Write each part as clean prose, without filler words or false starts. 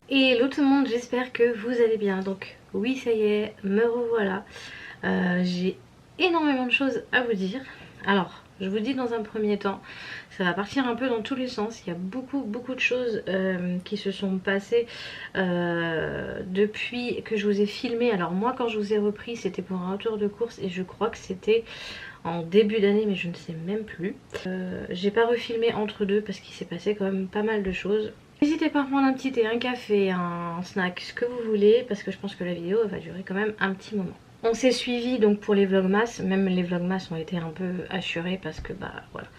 Hello tout le monde, j'espère que vous allez bien. Donc oui, ça y est, me revoilà. J'ai énormément de choses à vous dire. Alors, je vous dis dans un premier temps, ça va partir un peu dans tous les sens. Il y a beaucoup de choses qui se sont passées depuis que je vous ai filmé. Alors moi, quand je vous ai repris, c'était pour un retour de course et je crois que c'était en début d'année, mais je ne sais même plus. J'ai pas refilmé entre deux parce qu'il s'est passé quand même pas mal de choses. N'hésitez pas à prendre un petit thé, un café, un snack, ce que vous voulez, parce que je pense que la vidéo va durer quand même un petit moment. On s'est suivi donc pour les vlogmas, même les vlogmas ont été un peu assurés parce que bah voilà,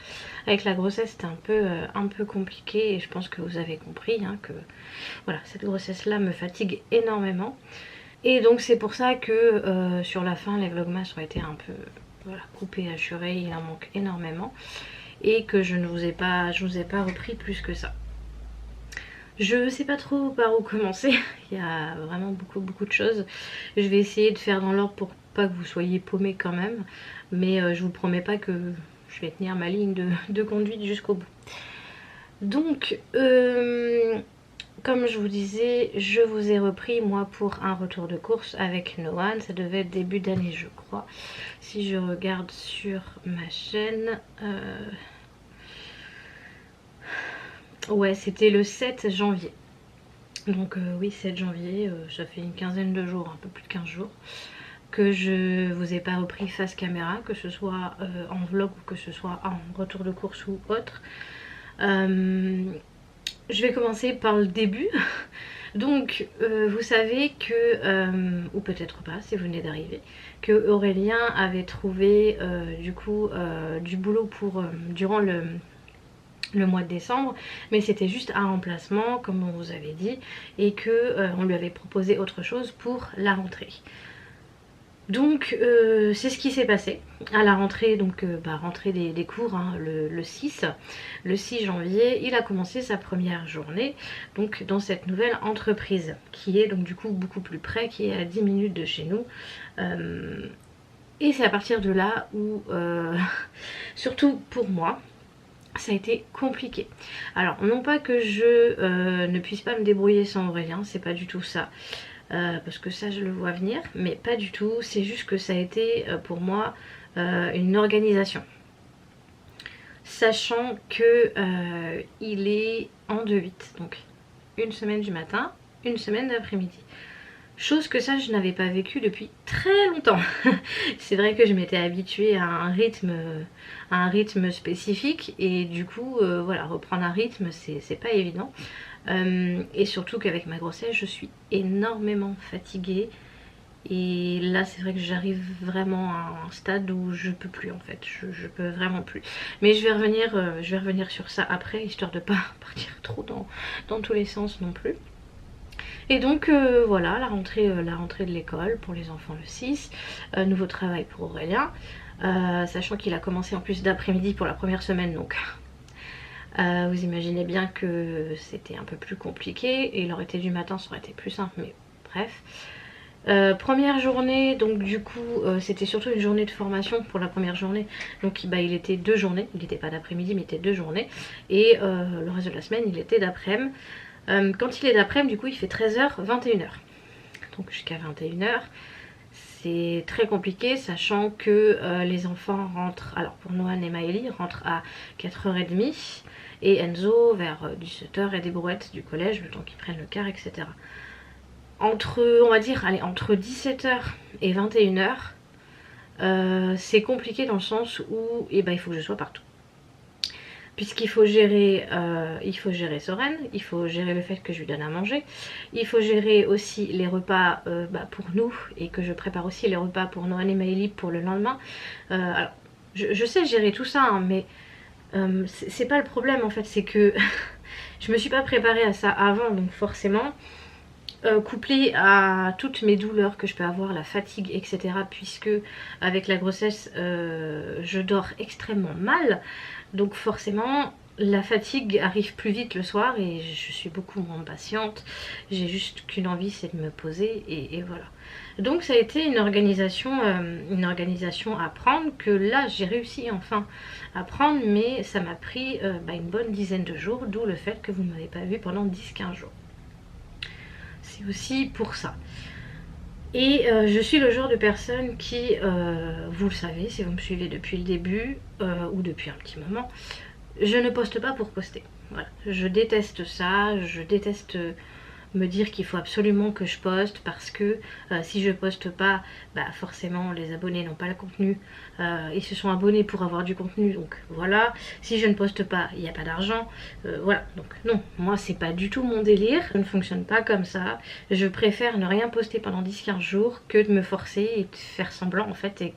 avec la grossesse c'était un peu compliqué et je pense que vous avez compris hein, que voilà, cette grossesse là me fatigue énormément. Et donc c'est pour ça que sur la fin les vlogmas ont été un peu voilà, coupés, assurés, il en manque énormément et que je ne vous ai pas repris plus que ça. Je sais pas trop par où commencer, il y a vraiment beaucoup de choses. Je vais essayer de faire dans l'ordre pour pas que vous soyez paumés quand même, mais je vous promets pas que je vais tenir ma ligne de conduite jusqu'au bout. Donc, comme je vous disais, je vous ai repris moi pour un retour de course avec Noan. Ça devait être début d'année je crois. Si je regarde sur ma chaîne... Ouais, c'était le 7 janvier. Donc oui, 7 janvier, ça fait une quinzaine de jours, un peu plus de 15 jours, que je vous ai pas repris face caméra, que ce soit en vlog ou que ce soit en retour de course ou autre. Je vais commencer par le début. Donc vous savez que, ou peut-être pas si vous venez d'arriver, que Aurélien avait trouvé du coup du boulot pour durant le mois de décembre, mais c'était juste un remplacement comme on vous avait dit et que on lui avait proposé autre chose pour la rentrée. Donc c'est ce qui s'est passé à la rentrée, donc rentrée des cours hein, le 6 janvier, il a commencé sa première journée donc dans cette nouvelle entreprise qui est donc du coup beaucoup plus près, qui est à 10 minutes de chez nous. Et c'est à partir de là où surtout pour moi ça a été compliqué. Alors non pas que je ne puisse pas me débrouiller sans Aurélien, c'est pas du tout ça. Parce que ça je le vois venir, mais pas du tout, c'est juste que ça a été pour moi une organisation. Sachant que il est en 2-8, donc une semaine du matin, une semaine d'après-midi. Chose que ça je n'avais pas vécu depuis très longtemps. C'est vrai que je m'étais habituée à un rythme spécifique et du coup voilà, reprendre un rythme c'est pas évident. Et surtout qu'avec ma grossesse je suis énormément fatiguée et là c'est vrai que j'arrive vraiment à un stade où je peux plus en fait, je peux vraiment plus. Mais je vais revenir sur ça après, histoire de pas partir trop dans tous les sens non plus. Et donc voilà, la rentrée de l'école pour les enfants le 6, nouveau travail pour Aurélien, sachant qu'il a commencé en plus d'après-midi pour la première semaine, donc vous imaginez bien que c'était un peu plus compliqué, et il aurait été du matin, ça aurait été plus simple, mais bref. Première journée, donc du coup c'était surtout une journée de formation pour la première journée, donc bah, il était 2 journées, il n'était pas d'après-midi mais il était 2 journées, et le reste de la semaine il était d'après-midi. Quand il est d'après-midi, du coup, il fait 13h, 21h. Donc jusqu'à 21h, c'est très compliqué, sachant que les enfants rentrent, alors pour Noan et Maëlie, rentrent à 4h30, et Enzo vers 17h et des brouettes du collège, le temps qu'ils prennent le car, etc. Entre, on va dire, allez, entre 17h et 21h, c'est compliqué dans le sens où eh ben, il faut que je sois partout. Puisqu'il faut gérer Soren, il faut gérer le fait que je lui donne à manger, il faut gérer aussi les repas pour nous et que je prépare aussi les repas pour Noan et Maëlie pour le lendemain. Alors, je sais gérer tout ça, hein, mais c'est pas le problème en fait, c'est que je me suis pas préparée à ça avant, donc forcément, couplé à toutes mes douleurs que je peux avoir, la fatigue, etc. Puisque avec la grossesse, je dors extrêmement mal. Donc forcément la fatigue arrive plus vite le soir et je suis beaucoup moins patiente. J'ai juste qu'une envie, c'est de me poser et voilà. Donc ça a été une organisation à prendre que là j'ai réussi enfin à prendre, mais ça m'a pris une bonne dizaine de jours, d'où le fait que vous ne m'avez pas vu pendant 10-15 jours. c'est aussi pour ça. Et je suis le genre de personne qui, vous le savez si vous me suivez depuis le début ou depuis un petit moment, je ne poste pas pour poster. Voilà. Je déteste ça, je déteste me dire qu'il faut absolument que je poste parce que si je poste pas, bah forcément les abonnés n'ont pas le contenu, ils se sont abonnés pour avoir du contenu, donc voilà. Si je ne poste pas, il n'y a pas d'argent, voilà. Donc non, moi c'est pas du tout mon délire, je ne fonctionne pas comme ça. Je préfère ne rien poster pendant 10-15 jours que de me forcer et de faire semblant en fait, et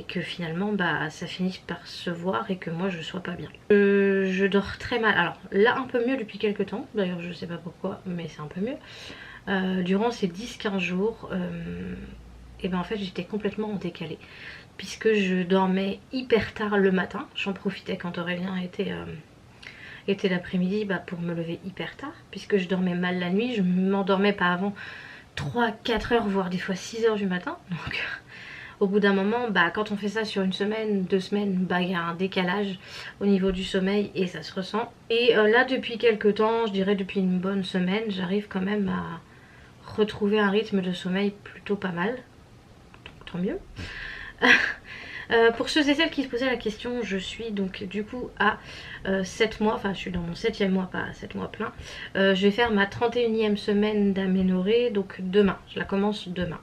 que finalement bah ça finisse par se voir et que moi je sois pas bien. Je dors très mal, alors là un peu mieux depuis quelques temps, d'ailleurs je sais pas pourquoi mais c'est un peu mieux. Durant ces 10-15 jours, et ben en fait j'étais complètement en décalé puisque je dormais hyper tard le matin. J'en profitais quand Aurélien était l'après-midi bah, pour me lever hyper tard puisque je dormais mal la nuit, je m'endormais pas avant 3-4 heures voire des fois 6 heures du matin, donc au bout d'un moment, bah, quand on fait ça sur une semaine, 2 semaines, bah, il y a un décalage au niveau du sommeil et ça se ressent. Et là, depuis quelques temps, je dirais depuis une bonne semaine, j'arrive quand même à retrouver un rythme de sommeil plutôt pas mal. Donc, tant mieux. Pour ceux et celles qui se posaient la question, je suis donc du coup à 7 mois, enfin je suis dans mon 7e mois, pas 7 mois plein. Je vais faire ma 31e semaine d'aménorrhée, donc demain, je la commence demain.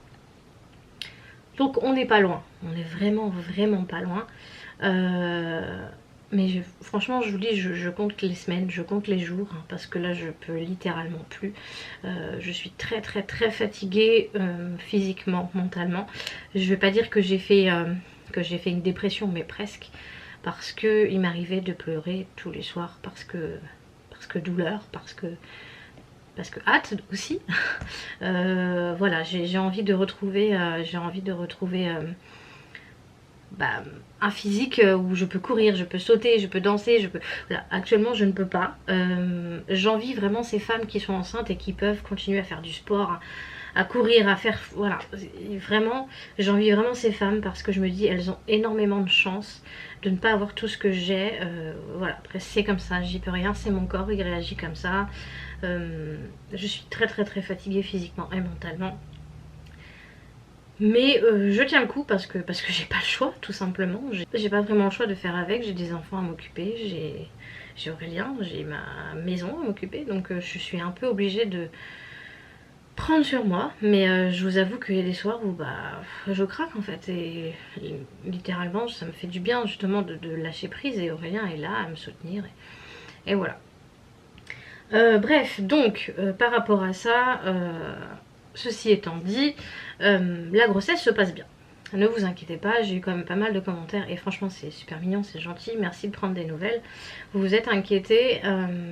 Donc on n'est pas loin, on est vraiment pas loin. Mais franchement je vous dis, je compte les semaines, je compte les jours, hein, parce que là je peux littéralement plus. Je suis très fatiguée physiquement, mentalement. Je vais pas dire que j'ai fait une dépression, mais presque. Parce que il m'arrivait de pleurer tous les soirs, parce que douleur, parce que hâte aussi. Voilà, j'ai envie de retrouver, bah, un physique où je peux courir, je peux sauter, je peux danser, je peux... Voilà, actuellement je ne peux pas. J'envie vraiment ces femmes qui sont enceintes et qui peuvent continuer à faire du sport, à courir, à faire... Voilà, vraiment, j'envie vraiment ces femmes parce que je me dis elles ont énormément de chance de ne pas avoir tout ce que j'ai. Voilà, après c'est comme ça, j'y peux rien, c'est mon corps, il réagit comme ça. Je suis très fatiguée physiquement et mentalement. Mais je tiens le coup parce que j'ai pas le choix tout simplement. J'ai pas vraiment le choix de faire avec, j'ai des enfants à m'occuper, j'ai Aurélien, j'ai ma maison à m'occuper. Donc je suis un peu obligée de prendre sur moi. Mais je vous avoue qu'il y a des soirs où bah je craque en fait. Et littéralement ça me fait du bien justement de lâcher prise. Et Aurélien est là à me soutenir. Et voilà. Bref, donc par rapport à ça, ceci étant dit, la grossesse se passe bien. Ne vous inquiétez pas, j'ai eu quand même pas mal de commentaires et franchement c'est super mignon, c'est gentil, merci de prendre des nouvelles. Vous vous êtes inquiétés,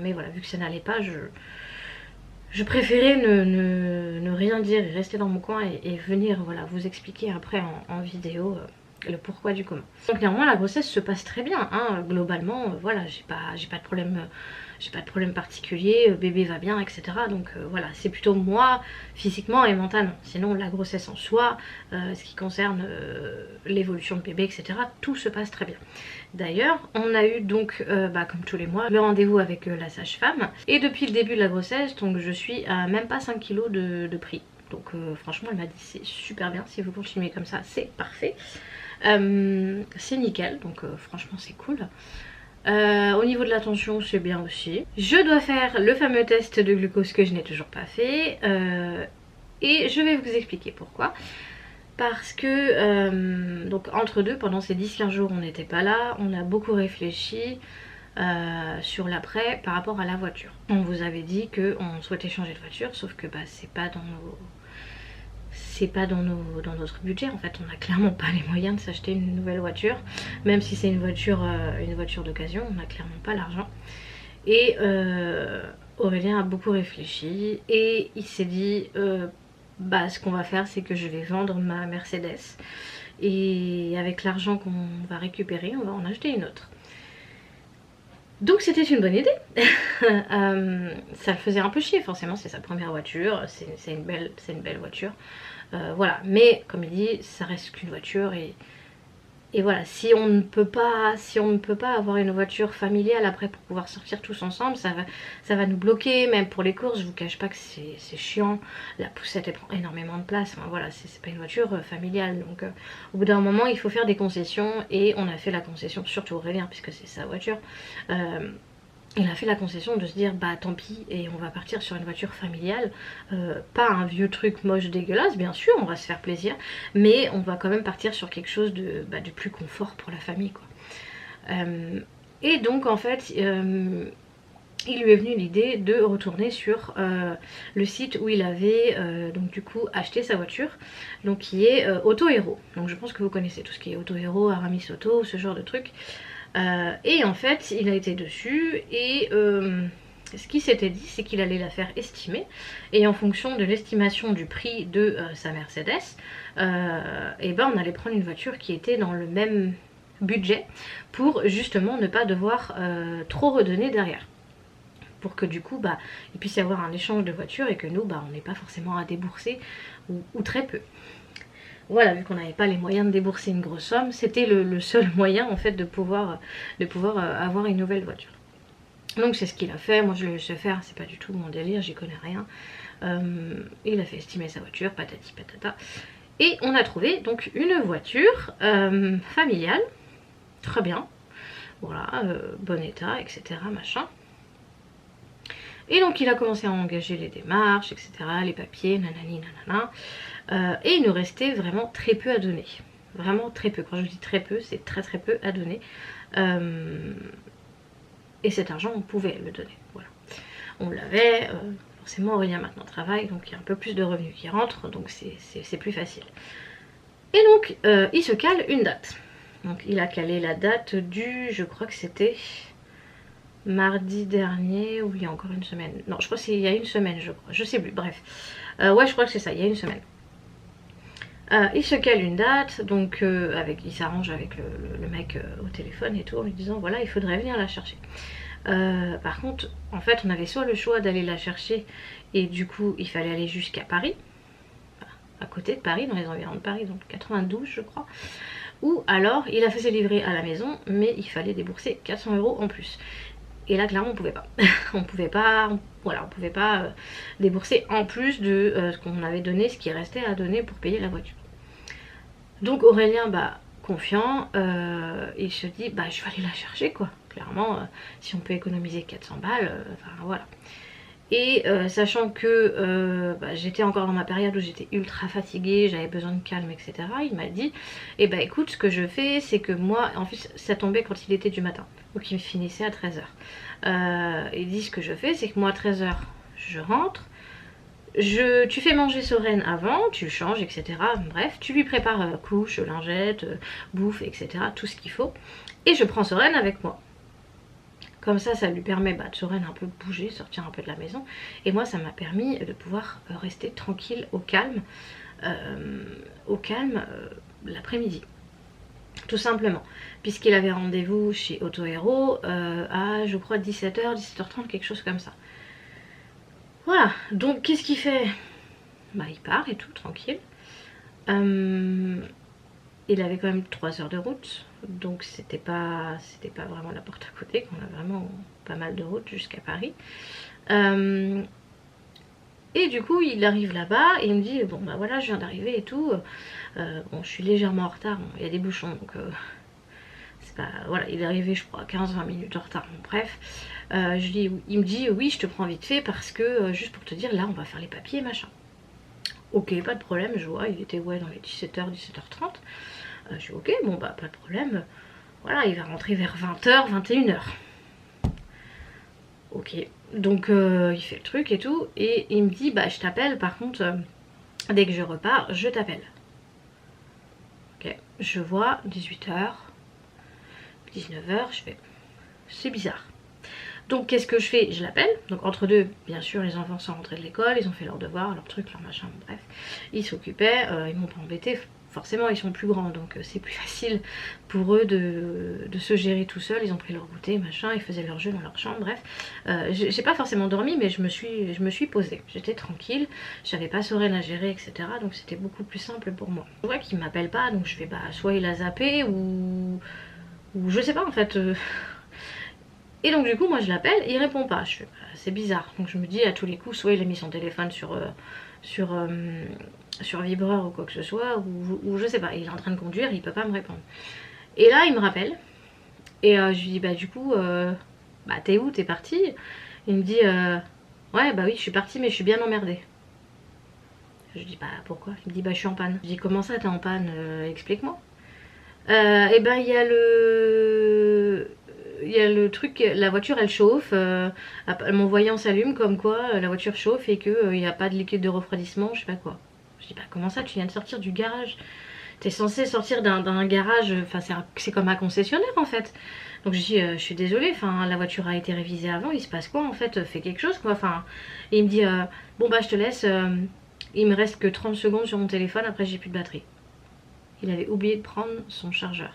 mais voilà, vu que ça n'allait pas, je préférais ne rien dire et rester dans mon coin et venir voilà, vous expliquer après en vidéo le pourquoi du comment. Donc néanmoins la grossesse se passe très bien, hein, globalement, voilà, j'ai pas de problème. J'ai pas de problème particulier, bébé va bien, etc. Donc voilà, c'est plutôt moi, physiquement et mentalement. Sinon la grossesse en soi, ce qui concerne l'évolution de bébé, etc. Tout se passe très bien. D'ailleurs, on a eu donc, comme tous les mois, le rendez-vous avec la sage-femme. Et depuis le début de la grossesse, donc je suis à même pas 5 kg de prix. Donc franchement elle m'a dit c'est super bien, si vous continuez comme ça c'est parfait. C'est nickel, donc franchement c'est cool. Au niveau de la tension c'est bien aussi. Je dois faire le fameux test de glucose que je n'ai toujours pas fait, et je vais vous expliquer pourquoi. Parce que donc entre deux, pendant ces 10-15 jours on n'était pas là, on a beaucoup réfléchi sur l'après par rapport à la voiture. On vous avait dit qu'on souhaitait changer de voiture, sauf que bah, c'est pas dans notre budget. En fait on n'a clairement pas les moyens de s'acheter une nouvelle voiture, même si c'est une voiture d'occasion, on n'a clairement pas l'argent. Et Aurélien a beaucoup réfléchi et il s'est dit ce qu'on va faire c'est que je vais vendre ma Mercedes et avec l'argent qu'on va récupérer on va en acheter une autre. Donc c'était une bonne idée. Ça le faisait un peu chier, forcément c'est sa première voiture, c'est une belle voiture. Voilà, mais comme il dit, ça reste qu'une voiture et Et voilà, si on ne peut pas avoir une voiture familiale après pour pouvoir sortir tous ensemble, ça va nous bloquer. Même pour les courses, je vous cache pas que c'est chiant. La poussette elle prend énormément de place. Enfin, voilà, c'est pas une voiture familiale. Donc au bout d'un moment, il faut faire des concessions. Et on a fait la concession, surtout Aurélien, puisque c'est sa voiture. Il a fait la concession de se dire bah tant pis et on va partir sur une voiture familiale, pas un vieux truc moche dégueulasse bien sûr, on va se faire plaisir, mais on va quand même partir sur quelque chose de plus confort pour la famille quoi. Et donc en fait il lui est venu l'idée de retourner sur le site où il avait donc du coup acheté sa voiture, donc qui est Auto Hero. Donc je pense que vous connaissez tout ce qui est Auto Hero, Aramis Auto, ce genre de truc. Et en fait il a été dessus et ce qu'il s'était dit c'est qu'il allait la faire estimer et en fonction de l'estimation du prix de sa Mercedes et ben on allait prendre une voiture qui était dans le même budget pour justement ne pas devoir trop redonner derrière, pour que du coup bah, il puisse y avoir un échange de voitures et que nous bah, on n'ait pas forcément à débourser ou très peu. Voilà, vu qu'on n'avait pas les moyens de débourser une grosse somme, c'était le seul moyen en fait de pouvoir avoir une nouvelle voiture. Donc c'est ce qu'il a fait, moi je le sais faire, c'est pas du tout mon délire, j'y connais rien. Il a fait estimer sa voiture, patati patata. Et on a trouvé donc une voiture familiale, très bien, voilà, bon état, etc. machin. Et donc il a commencé à engager les démarches, etc. les papiers, nanani nanana. Et il nous restait vraiment très peu à donner. Vraiment très peu. Quand je dis très peu, c'est très très peu à donner. Et cet argent, on pouvait le donner. Voilà. On l'avait. Forcément, Aurélien maintenant travaille, donc il y a un peu plus de revenus qui rentrent, donc c'est plus facile. Et donc, il se cale une date. Donc il a calé la date du, je crois que c'était mardi dernier, ou il y a encore une semaine. Non, je crois qu'il y a une semaine, je crois. Je sais plus, bref. Ouais, je crois que c'est ça, il y a une semaine. Il se cale une date, donc il s'arrange avec le mec au téléphone et tout, en lui disant voilà, il faudrait venir la chercher. Par contre, en fait, on avait soit le choix d'aller la chercher, et du coup, il fallait aller jusqu'à Paris, à côté de Paris, dans les environs de Paris, donc 92 je crois, ou alors il a fait ses livrets à la maison, mais il fallait débourser 400 € en plus. Et là clairement on pouvait pas. on pouvait pas, voilà, on pouvait pas débourser en plus de ce qu'on avait donné, ce qui restait à donner pour payer la voiture. Donc Aurélien, bah confiant, il se dit bah je vais aller la chercher quoi. Clairement, si on peut économiser 400 balles, enfin voilà. Et sachant que bah, j'étais encore dans ma période où j'étais ultra fatiguée, j'avais besoin de calme, etc. Il m'a dit, eh bah écoute, ce que je fais, c'est que moi, en plus ça tombait quand il était du matin, donc il finissait à 13 h. Il dit, ce que je fais, c'est que moi à 13 h, je rentre, tu fais manger Soren avant, tu le changes, etc. Bref, tu lui prépares couche, lingette, bouffe, etc. Tout ce qu'il faut. Et je prends Soren avec moi. Comme ça lui permet de Soren un peu bouger, sortir un peu de la maison. Et moi, ça m'a permis de pouvoir rester tranquille, au calme l'après-midi. Tout simplement. Puisqu'il avait rendez-vous chez Auto Hero à, je crois, 17 h, 17 h 30, quelque chose comme ça. Voilà. Donc, qu'est-ce qu'il fait? Bah, il part et tout, tranquille. Il avait quand même 3 heures de route, donc c'était pas vraiment la porte à côté, qu'on a vraiment pas mal de route jusqu'à Paris. Et du coup il arrive là-bas et il me dit bon bah voilà, je viens d'arriver et tout, bon je suis légèrement en retard, bon, il y a des bouchons donc c'est pas, voilà, il est arrivé je crois 15-20 minutes en retard, bon, bref. Il me dit oui, je te prends vite fait parce que juste pour te dire, là on va faire les papiers machin. Ok, pas de problème, je vois, il était ouais dans les 17 h, 17 h 30. Je suis ok, bon bah pas de problème. Voilà, il va rentrer vers 20 h, 21 h. Ok, donc il fait le truc et tout, et il me dit bah je t'appelle par contre, dès que je repars, je t'appelle. Ok, je vois 18 h, 19 h, je fais c'est bizarre. Donc qu'est-ce que je fais? Je l'appelle. Donc entre deux, bien sûr, les enfants sont rentrés de l'école, ils ont fait leurs devoirs, leurs trucs, leurs machins, bref. Ils s'occupaient, ils m'ont pas embêté. forcément ils sont plus grands, donc c'est plus facile pour eux de se gérer tout seuls. Ils ont pris leur goûter, machin, ils faisaient leur jeu dans leur chambre, bref. J'ai pas forcément dormi, mais je me suis posée, j'étais tranquille, j'avais pas Soren à gérer, etc. Donc c'était beaucoup plus simple pour moi. Je vois qu'il m'appelle pas, donc je fais bah soit il a zappé ou je sais pas en fait. Et donc du coup moi je l'appelle et il répond pas. Je fais bah, c'est bizarre. Donc je me dis à tous les coups, soit il a mis son téléphone sur vibreur ou quoi que ce soit, ou je sais pas, il est en train de conduire, il peut pas me répondre. Et là il me rappelle et je lui dis bah du coup bah t'es où, t'es parti? Il me dit ouais bah oui je suis partie mais je suis bien emmerdée. Je dis bah pourquoi? Il me dit bah je suis en panne. Je dis comment ça t'es en panne, explique-moi. Et ben il y a le truc, la voiture elle chauffe, mon voyant s'allume comme quoi la voiture chauffe et qu'il n'y a pas de liquide de refroidissement, je sais pas quoi. Je dis bah comment ça, tu viens de sortir du garage? T'es censé sortir d'un garage, enfin c'est comme un concessionnaire en fait. Donc je dis je suis désolée, enfin la voiture a été révisée avant, il se passe quoi en fait, fais quelque chose quoi. Enfin, et il me dit bon bah je te laisse, il me reste que 30 secondes sur mon téléphone, après j'ai plus de batterie. Il avait oublié de prendre son chargeur.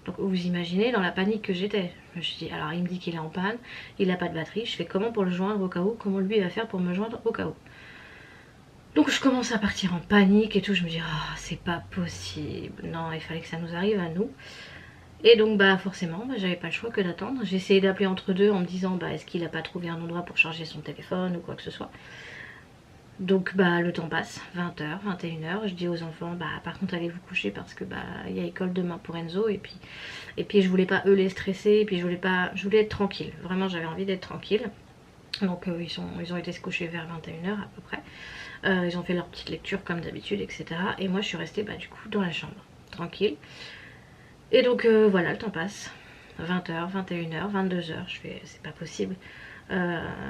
Donc vous imaginez dans la panique que j'étais. Je me suis dit, alors il me dit qu'il est en panne, il n'a pas de batterie, je fais comment pour le joindre au cas où, comment lui il va faire pour me joindre au cas où. Donc je commence à partir en panique et tout, je me dis, oh c'est pas possible, non il fallait que ça nous arrive à nous. Et donc bah forcément, bah, j'avais pas le choix que d'attendre. J'ai essayé d'appeler entre deux en me disant, bah est-ce qu'il a pas trouvé un endroit pour charger son téléphone ou quoi que ce soit. Donc bah le temps passe, 20h, 21h, je dis aux enfants bah par contre allez vous coucher parce que bah il y a école demain pour Enzo et puis je voulais pas eux les stresser et puis je voulais être tranquille, vraiment j'avais envie d'être tranquille. Donc ils ont été se coucher vers 21h à peu près, ils ont fait leur petite lecture comme d'habitude etc. Et moi je suis restée bah du coup dans la chambre, tranquille. Et donc voilà le temps passe, 20h, 21h, 22h, je fais c'est pas possible.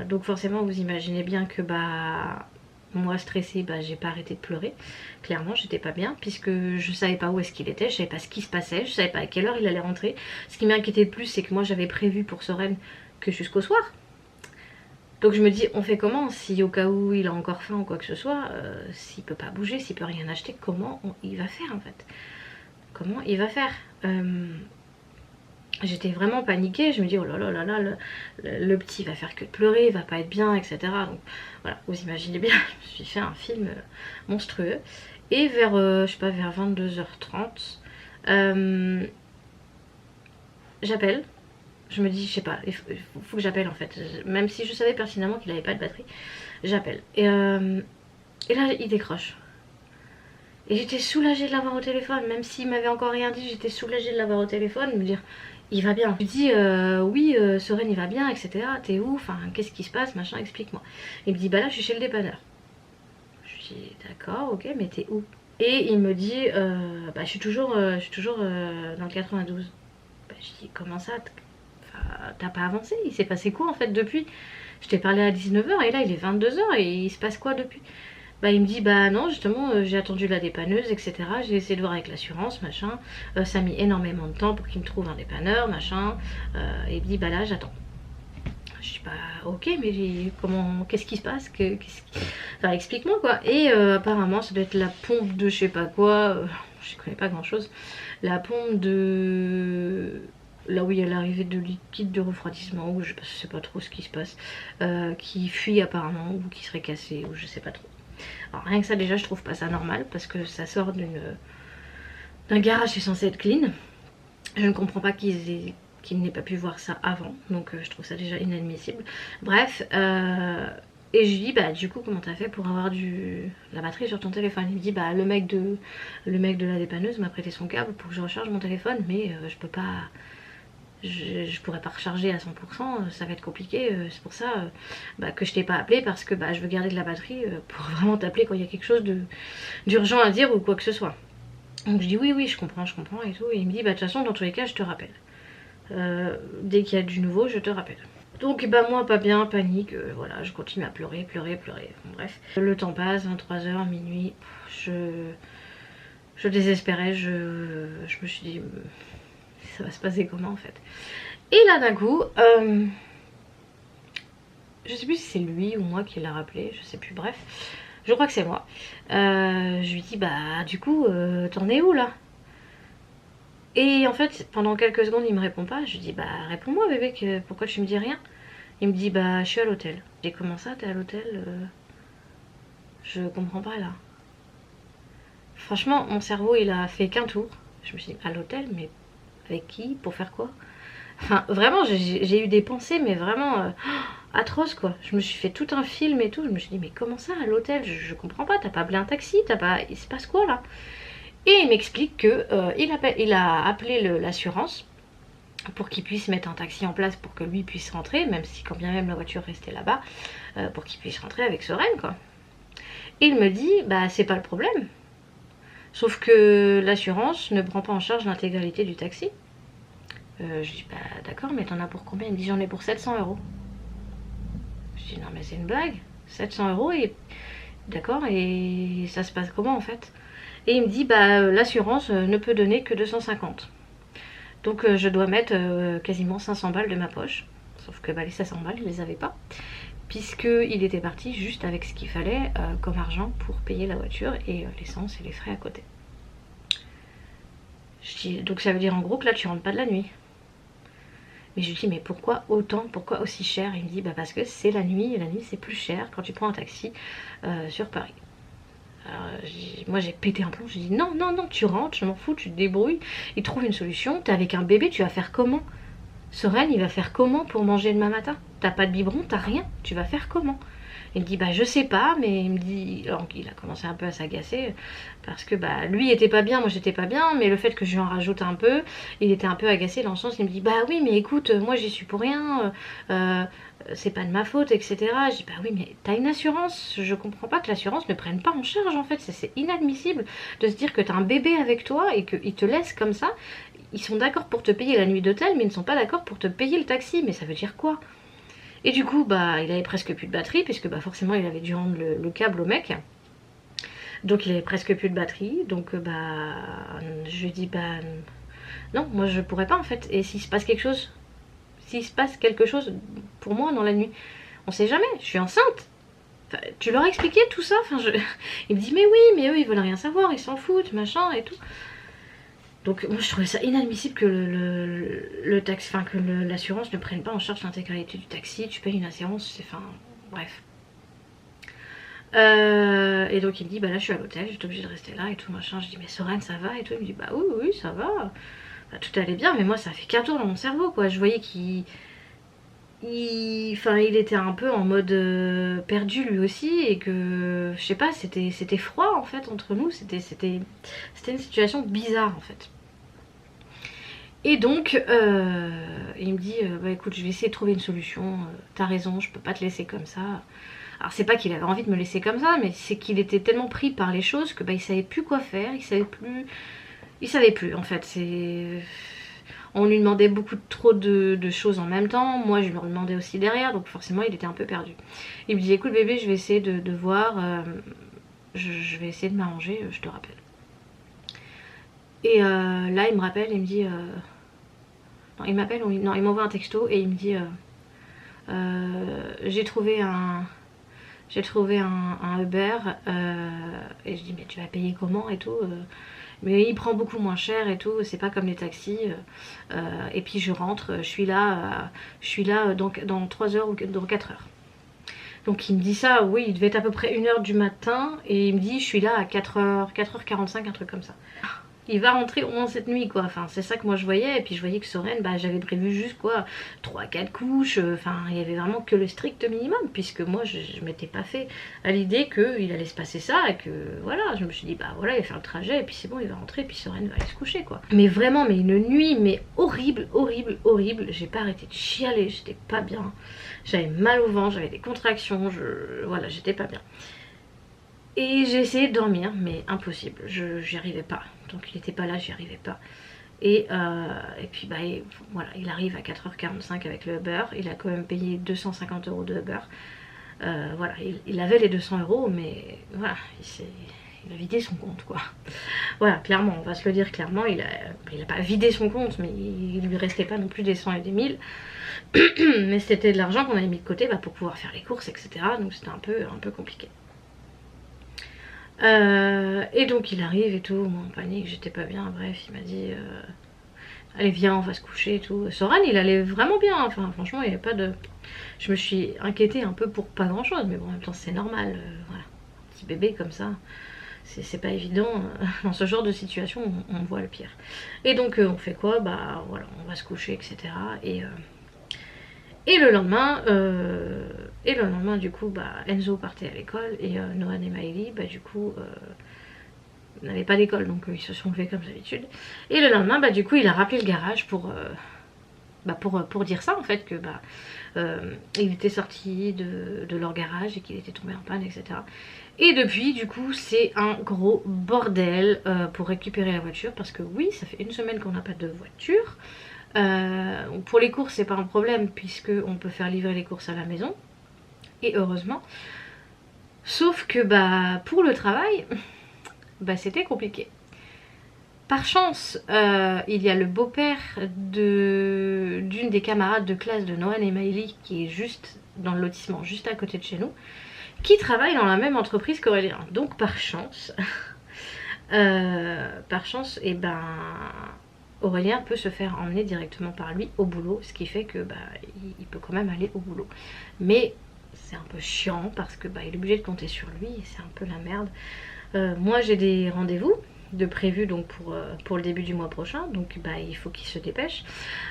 Donc forcément vous imaginez bien que bah moi stressée, bah, j'ai pas arrêté de pleurer. Clairement j'étais pas bien puisque je savais pas où est-ce qu'il était, je savais pas ce qui se passait, je savais pas à quelle heure il allait rentrer. Ce qui m'inquiétait le plus c'est que moi j'avais prévu pour Soren que jusqu'au soir. Donc je me dis on fait comment si au cas où il a encore faim ou quoi que ce soit, s'il peut pas bouger, s'il peut rien acheter, comment il va faire en fait? Comment il va faire? J'étais vraiment paniquée, je me dis oh là là là là, le petit va faire que de pleurer, il va pas être bien, etc. Donc voilà, vous imaginez bien, je me suis fait un film monstrueux. Et vers, je sais pas, vers 22h30, j'appelle. Je me dis, je sais pas, il faut que j'appelle en fait. Même si je savais pertinemment qu'il avait pas de batterie, j'appelle. Et là, il décroche. Et j'étais soulagée de l'avoir au téléphone, même s'il m'avait encore rien dit, j'étais soulagée de l'avoir au téléphone, de me dire il va bien. Je lui dis oui Soren il va bien etc. T'es où? Enfin qu'est-ce qui se passe machin, explique-moi. Il me dit bah là je suis chez le dépanneur. Je lui dis d'accord ok mais t'es où? Et il me dit bah je suis toujours dans le 92. Bah, je dis comment ça? T'as pas avancé? Il s'est passé quoi en fait depuis? Je t'ai parlé à 19h et là il est 22h et il se passe quoi depuis? Bah il me dit bah non justement j'ai attendu la dépanneuse etc, j'ai essayé de voir avec l'assurance machin, ça a mis énormément de temps pour qu'il me trouve un dépanneur machin, et il me dit bah là j'attends. Je dis bah ok mais comment, qu'est-ce qui se passe enfin explique-moi quoi. Et apparemment ça doit être la pompe de je sais pas quoi, je connais pas grand chose, la pompe de là où il y a l'arrivée de liquide de refroidissement ou je sais pas trop ce qui se passe, qui fuit apparemment ou qui serait cassé ou je sais pas trop. Alors rien que ça déjà je trouve pas ça normal parce que ça sort d'un garage qui est censé être clean. Je ne comprends pas qu'ils n'aient pas pu voir ça avant, donc je trouve ça déjà inadmissible. Bref, et je lui dis bah du coup comment t'as fait pour avoir la batterie sur ton téléphone? Il me dit bah le mec de la dépanneuse m'a prêté son câble pour que je recharge mon téléphone mais je peux pas... Je pourrais pas recharger à 100%, ça va être compliqué, c'est pour ça bah, que je t'ai pas appelé parce que bah, je veux garder de la batterie pour vraiment t'appeler quand il y a quelque chose d'urgent à dire ou quoi que ce soit. Donc je dis oui je comprends et tout, et il me dit bah de toute façon dans tous les cas je te rappelle. Dès qu'il y a du nouveau je te rappelle. Donc bah moi pas bien, panique, voilà je continue à pleurer. Bon, bref. Le temps passe, 23h, minuit, je désespérais, je me suis dit... ça va se passer comment en fait. Et là d'un coup je sais plus si c'est lui ou moi qui l'a rappelé, je sais plus, bref Je crois que c'est moi. Je lui dis bah du coup t'en es où là? Et en fait pendant quelques secondes il me répond pas. Je lui dis bah réponds-moi bébé, pourquoi tu me dis rien? Il me dit bah je suis à l'hôtel. J'ai comment ça t'es à l'hôtel? Je comprends pas là. Franchement mon cerveau il a fait qu'un tour. Je me suis dit à l'hôtel mais avec qui? Pour faire quoi? Enfin vraiment j'ai eu des pensées mais vraiment atroces quoi. Je me suis fait tout un film et tout. Je me suis dit mais comment ça à l'hôtel? Je comprends pas, t'as pas appelé un taxi, t'as pas... Il se passe quoi là? Et il m'explique que il a appelé l'assurance pour qu'il puisse mettre un taxi en place pour que lui puisse rentrer, même si quand bien même la voiture restait là-bas, pour qu'il puisse rentrer avec Soren quoi. Et il me dit bah c'est pas le problème. Sauf que l'assurance ne prend pas en charge l'intégralité du taxi. Je dis bah d'accord mais t'en as pour combien? Il me dit j'en ai pour 700 euros. Je dis non mais c'est une blague, 700 euros et d'accord et ça se passe comment en fait? Et il me dit bah l'assurance ne peut donner que 250. Donc je dois mettre quasiment 500 balles de ma poche. Sauf que bah, les 500 balles je les avais pas. Puisqu'il était parti juste avec ce qu'il fallait comme argent pour payer la voiture et l'essence et les frais à côté. Je dis, donc ça veut dire en gros que là tu rentres pas de la nuit. Mais je lui dis mais pourquoi autant, pourquoi aussi cher? Il me dit bah parce que c'est la nuit et la nuit c'est plus cher quand tu prends un taxi sur Paris. Alors, moi j'ai pété un plomb, j'ai dit non, non, non, tu rentres, je m'en fous, tu te débrouilles, il trouve une solution, t'es avec un bébé, tu vas faire comment? Soren il va faire comment pour manger demain matin? T'as pas de biberon, t'as rien, tu vas faire comment? Il me dit bah je sais pas, mais il me dit, alors il a commencé un peu à s'agacer parce que bah lui était pas bien, moi j'étais pas bien, mais le fait que je lui en rajoute un peu, il était un peu agacé dans le sens il me dit bah oui mais écoute moi j'y suis pour rien, c'est pas de ma faute etc. Je dis bah oui mais t'as une assurance, je comprends pas que l'assurance ne prenne pas en charge en fait, c'est inadmissible de se dire que t'as un bébé avec toi et qu'ils te laissent comme ça. Ils sont d'accord pour te payer la nuit d'hôtel mais ils ne sont pas d'accord pour te payer le taxi, mais ça veut dire quoi? Et du coup, bah, il avait presque plus de batterie, puisque bah, forcément, il avait dû rendre le câble au mec. Donc, il avait presque plus de batterie. Donc, bah, je lui dis, bah, non, moi, je pourrais pas, en fait. Et s'il se passe quelque chose, pour moi dans la nuit, on sait jamais, je suis enceinte. Enfin, tu leur as expliqué tout ça enfin, Il me dit, mais oui, mais eux, ils veulent rien savoir, ils s'en foutent, machin, et tout. Donc moi je trouvais ça inadmissible que l'assurance ne prenne pas en charge l'intégralité du taxi. Tu payes une assurance, c'est enfin bref. Et donc il me dit bah là je suis à l'hôtel, j'étais obligée de rester là et tout machin. Je dis mais Soren ça va et tout. Il me dit bah oui oui ça va. Bah, tout allait bien mais moi ça fait qu'un tour dans mon cerveau quoi. Je voyais il était un peu en mode perdu lui aussi et que je sais pas c'était froid en fait entre nous. C'était une situation bizarre en fait. Et donc, il me dit, bah écoute, je vais essayer de trouver une solution, t'as raison, je peux pas te laisser comme ça. Alors c'est pas qu'il avait envie de me laisser comme ça, mais c'est qu'il était tellement pris par les choses que bah, il savait plus quoi faire, il savait plus en fait. On lui demandait beaucoup trop de choses en même temps, moi je lui en demandais aussi derrière, donc forcément il était un peu perdu. Il me dit, écoute bébé, je vais essayer de voir, je vais essayer de m'arranger, je te rappelle. Et là il me rappelle, il me dit... non, il m'appelle, non, il m'envoie un texto et il me dit j'ai trouvé un Uber et je dis mais tu vas payer comment et tout mais il prend beaucoup moins cher et tout, c'est pas comme les taxis et puis je rentre, je suis là dans 3 heures ou dans 4 heures. Donc il me dit ça, oui il devait être à peu près 1h du matin et il me dit je suis là à 4h45, un truc comme ça. Il va rentrer au moins cette nuit quoi, enfin c'est ça que moi je voyais. Et puis je voyais que Soren, bah j'avais prévu juste quoi 3-4 couches, enfin il y avait vraiment que le strict minimum. Puisque moi je m'étais pas fait à l'idée qu'il allait se passer ça. Et que voilà, je me suis dit bah voilà il va faire le trajet et puis c'est bon il va rentrer. Et puis Soren va aller se coucher quoi. Mais vraiment mais une nuit mais horrible, horrible, horrible. J'ai pas arrêté de chialer, j'étais pas bien. J'avais mal au ventre, j'avais des contractions, voilà j'étais pas bien. Et j'ai essayé de dormir, mais impossible, j'y arrivais pas. Donc il était pas là, j'y arrivais pas. Et puis bah voilà, il arrive à 4h45 avec le Uber. Il a quand même payé 250 € de Uber. Voilà, il avait les 200 €, mais voilà, il a vidé son compte quoi. Voilà, clairement, on va se le dire clairement, il a pas vidé son compte, mais il lui restait pas non plus des 100 et des 1000. Mais c'était de l'argent qu'on avait mis de côté bah, pour pouvoir faire les courses, etc. Donc c'était un peu compliqué. Et donc il arrive et tout, moi en panique, j'étais pas bien, bref, il m'a dit allez viens on va se coucher et tout. Soran il allait vraiment bien, enfin franchement il n'y avait pas de... Je me suis inquiétée un peu pour pas grand chose, mais bon en même temps c'est normal, voilà. Un petit bébé comme ça, c'est pas évident, dans ce genre de situation on voit le pire. Et donc on fait quoi, bah voilà on va se coucher etc. Et le lendemain, du coup, bah, Enzo partait à l'école et Noah et Maëlie, bah, du coup, n'avaient pas d'école, donc ils se sont levés comme d'habitude. Et le lendemain, bah, du coup, il a rappelé le garage pour dire ça, en fait, que bah, il était sorti de leur garage et qu'il était tombé en panne, etc. Et depuis, du coup, c'est un gros bordel pour récupérer la voiture, parce que oui, ça fait une semaine qu'on n'a pas de voiture. Pour les courses c'est pas un problème puisque on peut faire livrer les courses à la maison et heureusement, sauf que bah pour le travail bah c'était compliqué. Par chance il y a le beau-père d'une des camarades de classe de Noan et Maëlie qui est juste dans le lotissement juste à côté de chez nous, qui travaille dans la même entreprise qu'Aurélien, donc par chance et ben Aurélien peut se faire emmener directement par lui au boulot, ce qui fait que bah, il peut quand même aller au boulot. Mais c'est un peu chiant parce que bah, il est obligé de compter sur lui et c'est un peu la merde. Moi j'ai des rendez-vous de prévu donc pour le début du mois prochain, donc bah, il faut qu'il se dépêche.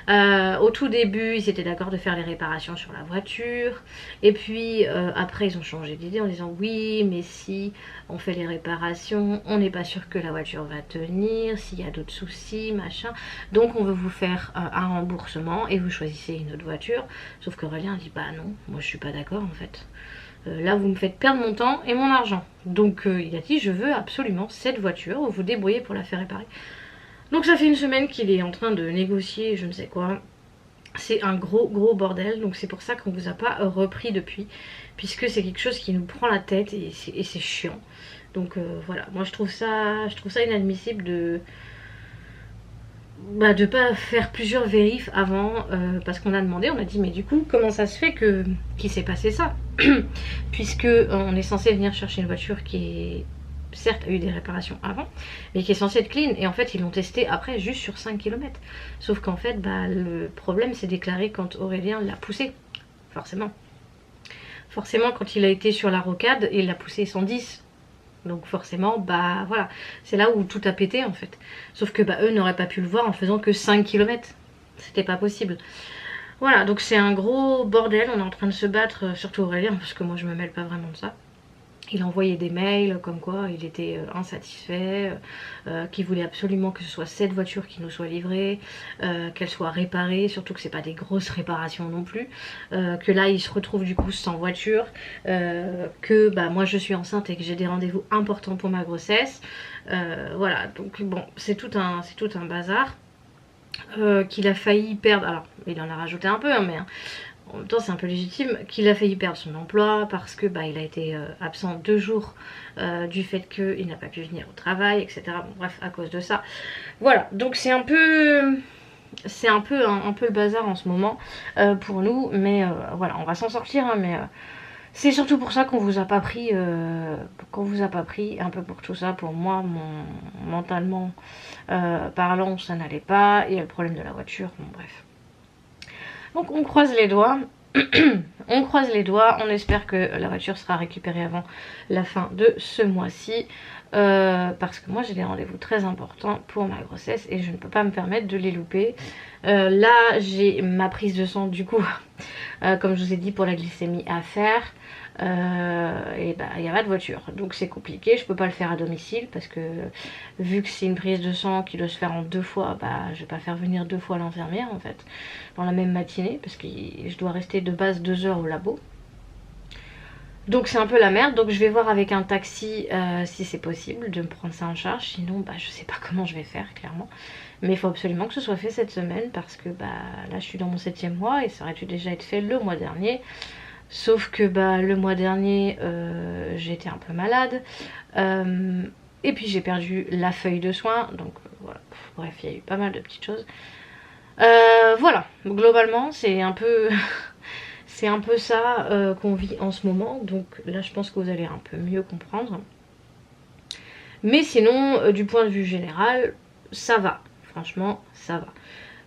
Au tout début ils étaient d'accord de faire les réparations sur la voiture et puis après ils ont changé d'idée en disant oui mais si on fait les réparations on n'est pas sûr que la voiture va tenir, s'il y a d'autres soucis machin, donc on veut vous faire un remboursement et vous choisissez une autre voiture. Sauf qu'Aurélien dit bah non, moi je suis pas d'accord en fait. Là vous me faites perdre mon temps et mon argent. Donc il a dit je veux absolument cette voiture, vous vous débrouillez pour la faire réparer. Donc ça fait une semaine qu'il est en train de négocier je ne sais quoi. C'est un gros bordel, donc c'est pour ça qu'on vous a pas repris depuis, puisque c'est quelque chose qui nous prend la tête et c'est chiant. Donc voilà, moi je trouve ça inadmissible de pas faire plusieurs vérifs avant, parce qu'on a demandé, on a dit mais du coup comment ça se fait qu'il s'est passé ça puisque on est censé venir chercher une voiture qui est certes a eu des réparations avant mais qui est censée être clean, et en fait ils l'ont testé après juste sur 5 km. Sauf qu'en fait bah, le problème s'est déclaré quand Aurélien l'a poussé, forcément quand il a été sur la rocade il l'a poussé 110. Donc forcément, bah voilà, c'est là où tout a pété en fait. Sauf que bah eux n'auraient pas pu le voir en faisant que 5 km. C'était pas possible. Voilà, donc c'est un gros bordel, on est en train de se battre, surtout Aurélien, parce que moi je me mêle pas vraiment de ça. Il a envoyé des mails comme quoi il était insatisfait, qu'il voulait absolument que ce soit cette voiture qui nous soit livrée, qu'elle soit réparée, surtout que c'est pas des grosses réparations non plus, que là il se retrouve du coup sans voiture, que bah, moi je suis enceinte et que j'ai des rendez-vous importants pour ma grossesse, voilà, donc bon c'est tout un bazar. Qu'il a failli perdre, alors il en a rajouté un peu hein, mais en même temps c'est un peu légitime, qu'il a failli perdre son emploi parce que bah, il a été absent 2 jours du fait qu'il n'a pas pu venir au travail, etc. Bon bref, à cause de ça. Voilà, donc c'est un peu le bazar en ce moment pour nous, mais voilà, on va s'en sortir, hein, mais c'est surtout pour ça qu'on vous a pas pris, un peu pour tout ça. Pour moi, mentalement parlant, ça n'allait pas. Il y a le problème de la voiture, bon bref. Donc on croise les doigts. On croise les doigts, on espère que la voiture sera récupérée avant la fin de ce mois-ci. Parce que moi j'ai des rendez-vous très importants pour ma grossesse et je ne peux pas me permettre de les louper. Là j'ai ma prise de sang du coup, comme je vous ai dit, pour la glycémie à faire. Et bah il n'y a pas de voiture, donc c'est compliqué, je peux pas le faire à domicile parce que vu que c'est une prise de sang qui doit se faire en 2 fois, bah je vais pas faire venir 2 fois l'infirmière en fait dans la même matinée parce que je dois rester de base 2 heures au labo. Donc c'est un peu la merde, donc je vais voir avec un taxi si c'est possible de me prendre ça en charge, sinon bah je sais pas comment je vais faire clairement. Mais il faut absolument que ce soit fait cette semaine parce que bah là je suis dans mon 7e mois et ça aurait dû déjà être fait le mois dernier. Sauf que bah le mois dernier j'ai été un peu malade et puis j'ai perdu la feuille de soins, donc voilà, bref il y a eu pas mal de petites choses. Voilà, globalement c'est un peu c'est un peu ça qu'on vit en ce moment, donc là je pense que vous allez un peu mieux comprendre. Mais sinon, du point de vue général, ça va. Franchement, ça va.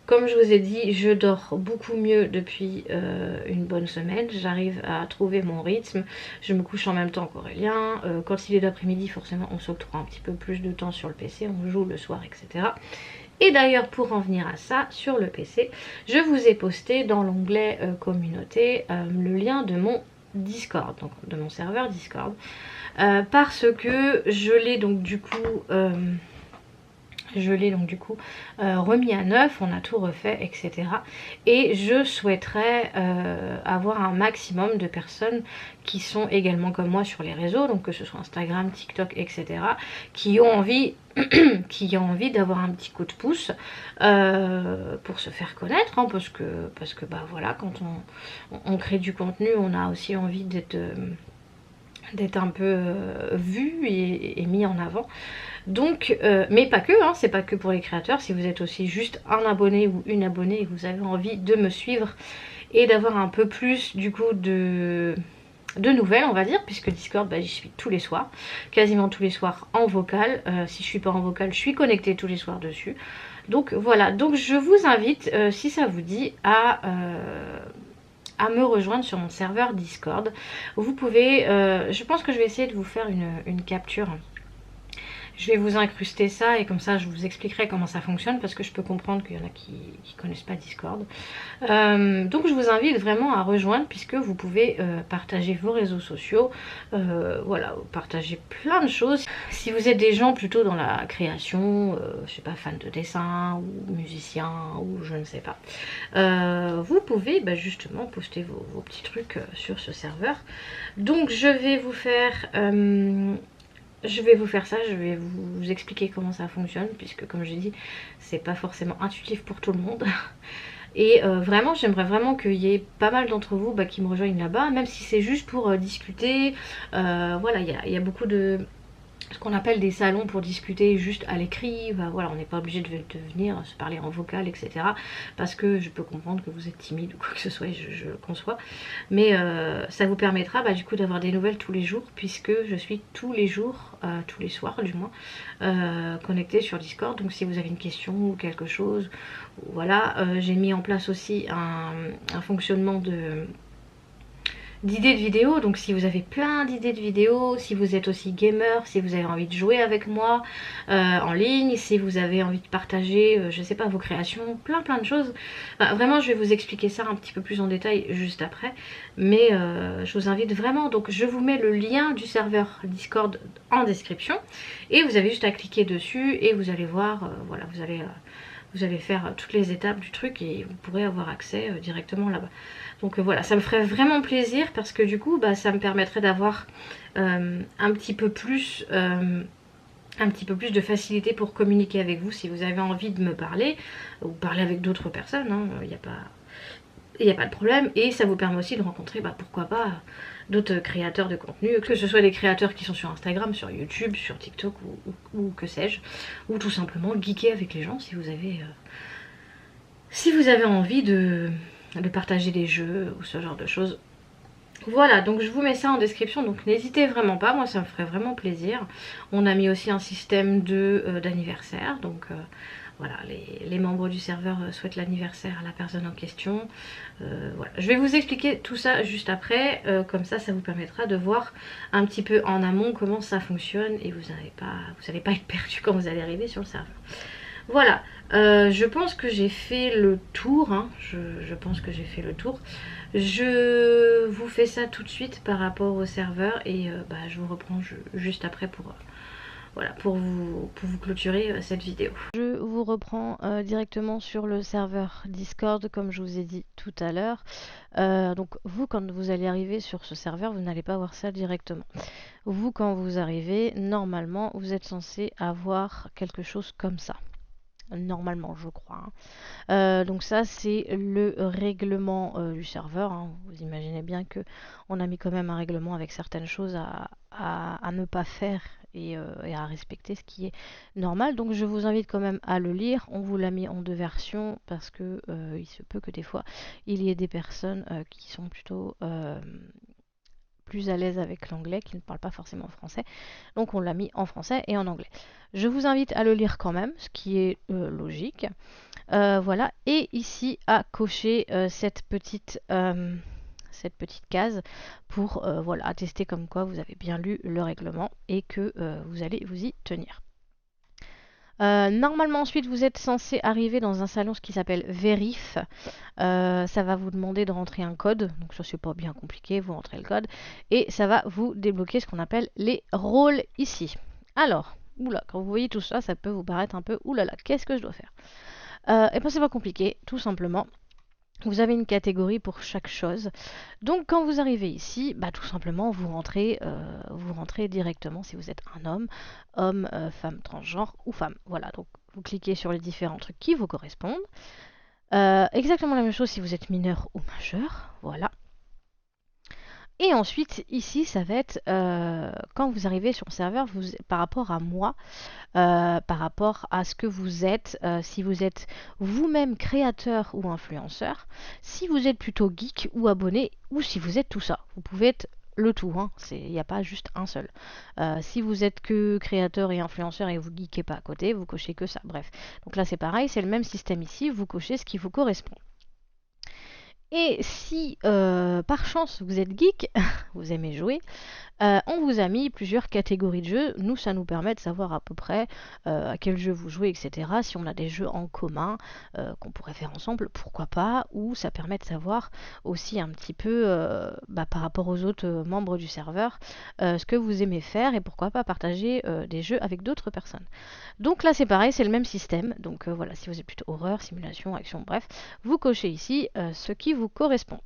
Comme je vous ai dit, je dors beaucoup mieux depuis une bonne semaine. J'arrive à trouver mon rythme. Je me couche en même temps qu'Aurélien. Quand il est d'après-midi, forcément, on s'octroie un petit peu plus de temps sur le PC. On joue le soir, etc. Et d'ailleurs, pour en venir à ça, sur le PC, je vous ai posté dans l'onglet communauté le lien de mon Discord, donc de mon serveur Discord. Parce que je l'ai donc du coup remis à neuf, on a tout refait, etc. Et je souhaiterais avoir un maximum de personnes qui sont également comme moi sur les réseaux, donc que ce soit Instagram, TikTok, etc. qui ont envie d'avoir un petit coup de pouce pour se faire connaître, hein, parce que bah voilà, quand on crée du contenu, on a aussi envie d'être un peu vu et mis en avant. Donc, mais pas que, hein, c'est pas que pour les créateurs. Si vous êtes aussi juste un abonné ou une abonnée et que vous avez envie de me suivre et d'avoir un peu plus du coup de nouvelles, on va dire, puisque Discord, bah, j'y suis tous les soirs, quasiment tous les soirs en vocal. Si je suis pas en vocal, je suis connectée tous les soirs dessus. Donc voilà, donc je vous invite, si ça vous dit, à me rejoindre sur mon serveur Discord. Vous pouvez, je pense que je vais essayer de vous faire une capture. Je vais vous incruster ça et comme ça je vous expliquerai comment ça fonctionne parce que je peux comprendre qu'il y en a qui connaissent pas Discord. Donc je vous invite vraiment à rejoindre puisque vous pouvez partager vos réseaux sociaux, voilà, partager plein de choses. Si vous êtes des gens plutôt dans la création, je sais pas, fans de dessin ou musiciens ou je ne sais pas, vous pouvez bah, justement poster vos petits trucs sur ce serveur. Donc je vais vous faire ça, je vais vous expliquer comment ça fonctionne, puisque comme j'ai dit, c'est pas forcément intuitif pour tout le monde. Et vraiment, j'aimerais vraiment qu'il y ait pas mal d'entre vous bah, qui me rejoignent là-bas, même si c'est juste pour discuter. Voilà, il y a beaucoup de ce qu'on appelle des salons pour discuter juste à l'écrit. Bah, voilà, on n'est pas obligé de venir se parler en vocal, etc. Parce que je peux comprendre que vous êtes timide ou quoi que ce soit, et je le conçois. Mais ça vous permettra bah, du coup d'avoir des nouvelles tous les jours, puisque je suis tous les jours, tous les soirs du moins, connectée sur Discord. Donc si vous avez une question ou quelque chose, voilà, j'ai mis en place aussi un fonctionnement d'idées de vidéos. Donc si vous avez plein d'idées de vidéos, si vous êtes aussi gamer, si vous avez envie de jouer avec moi en ligne, si vous avez envie de partager, je sais pas, vos créations, plein de choses. Enfin, vraiment, je vais vous expliquer ça un petit peu plus en détail juste après. Mais je vous invite vraiment, donc je vous mets le lien du serveur Discord en description. Et vous avez juste à cliquer dessus et vous allez voir, voilà, vous allez faire toutes les étapes du truc et vous pourrez avoir accès directement là-bas. Donc voilà, ça me ferait vraiment plaisir parce que du coup, bah, ça me permettrait d'avoir un petit peu plus de facilité pour communiquer avec vous si vous avez envie de me parler ou parler avec d'autres personnes, hein, il n'y a pas de problème. Et ça vous permet aussi de rencontrer, bah, pourquoi pas, d'autres créateurs de contenu, que ce soit des créateurs qui sont sur Instagram, sur YouTube, sur TikTok ou que sais-je, ou tout simplement geeker avec les gens si vous avez envie de partager des jeux ou ce genre de choses. Voilà, donc je vous mets ça en description, donc n'hésitez vraiment pas, moi ça me ferait vraiment plaisir. On a mis aussi un système d'anniversaire, donc voilà, les membres du serveur souhaitent l'anniversaire à la personne en question. Voilà. Je vais vous expliquer tout ça juste après, comme ça vous permettra de voir un petit peu en amont comment ça fonctionne et vous n'allez pas être perdu quand vous allez arriver sur le serveur. Voilà, je pense que j'ai fait le tour, hein. Je pense que j'ai fait le tour. Je vous fais ça tout de suite par rapport au serveur et bah, je vous reprends juste après pour, voilà, pour vous clôturer cette vidéo. Je vous reprends directement sur le serveur Discord comme je vous ai dit tout à l'heure. Donc vous, quand vous allez arriver sur ce serveur, vous n'allez pas voir ça directement. Vous, quand vous arrivez, normalement, vous êtes censé avoir quelque chose comme ça. Normalement, je crois, hein. Donc ça, c'est le règlement du serveur, hein. Vous imaginez bien que on a mis quand même un règlement avec certaines choses à ne pas faire et à respecter, ce qui est normal. Donc je vous invite quand même à le lire. On vous l'a mis en 2 versions parce que il se peut que des fois il y ait des personnes qui sont plutôt plus à l'aise avec l'anglais, qui ne parlent pas forcément français. Donc on l'a mis en français et en anglais. Je vous invite à le lire quand même, ce qui est logique. Voilà, et ici à cocher cette petite case pour voilà, attester comme quoi vous avez bien lu le règlement et que vous allez vous y tenir. Normalement ensuite vous êtes censé arriver dans un salon qui s'appelle Vérif. Ça va vous demander de rentrer un code, donc ça c'est pas bien compliqué, vous rentrez le code et ça va vous débloquer ce qu'on appelle les rôles ici. Alors, oula, quand vous voyez tout ça, ça peut vous paraître un peu oulala, qu'est-ce que je dois faire? Et bien c'est pas compliqué, tout simplement. Vous avez une catégorie pour chaque chose. Donc quand vous arrivez ici, bah, tout simplement vous rentrez directement si vous êtes un homme, femme transgenre ou femme. Voilà, donc vous cliquez sur les différents trucs qui vous correspondent. Exactement la même chose si vous êtes mineur ou majeur. Voilà. Et ensuite, ici, ça va être quand vous arrivez sur le serveur, par rapport à moi, par rapport à ce que vous êtes, si vous êtes vous-même créateur ou influenceur, si vous êtes plutôt geek ou abonné, ou si vous êtes tout ça. Vous pouvez être le tout, hein. Il n'y a pas juste un seul. Si vous êtes que créateur et influenceur et vous geekez pas à côté, vous cochez que ça. Bref. Donc là c'est pareil, c'est le même système ici, vous cochez ce qui vous correspond. Et si par chance vous êtes geek, vous aimez jouer, on vous a mis plusieurs catégories de jeux. Nous, ça nous permet de savoir à peu près à quel jeu vous jouez, etc. Si on a des jeux en commun qu'on pourrait faire ensemble, pourquoi pas. Ou ça permet de savoir aussi un petit peu par rapport aux autres membres du serveur ce que vous aimez faire et pourquoi pas partager des jeux avec d'autres personnes. Donc là, c'est pareil, c'est le même système. Donc voilà, si vous êtes plutôt horreur, simulation, action, bref, vous cochez ici ce qui vous correspond.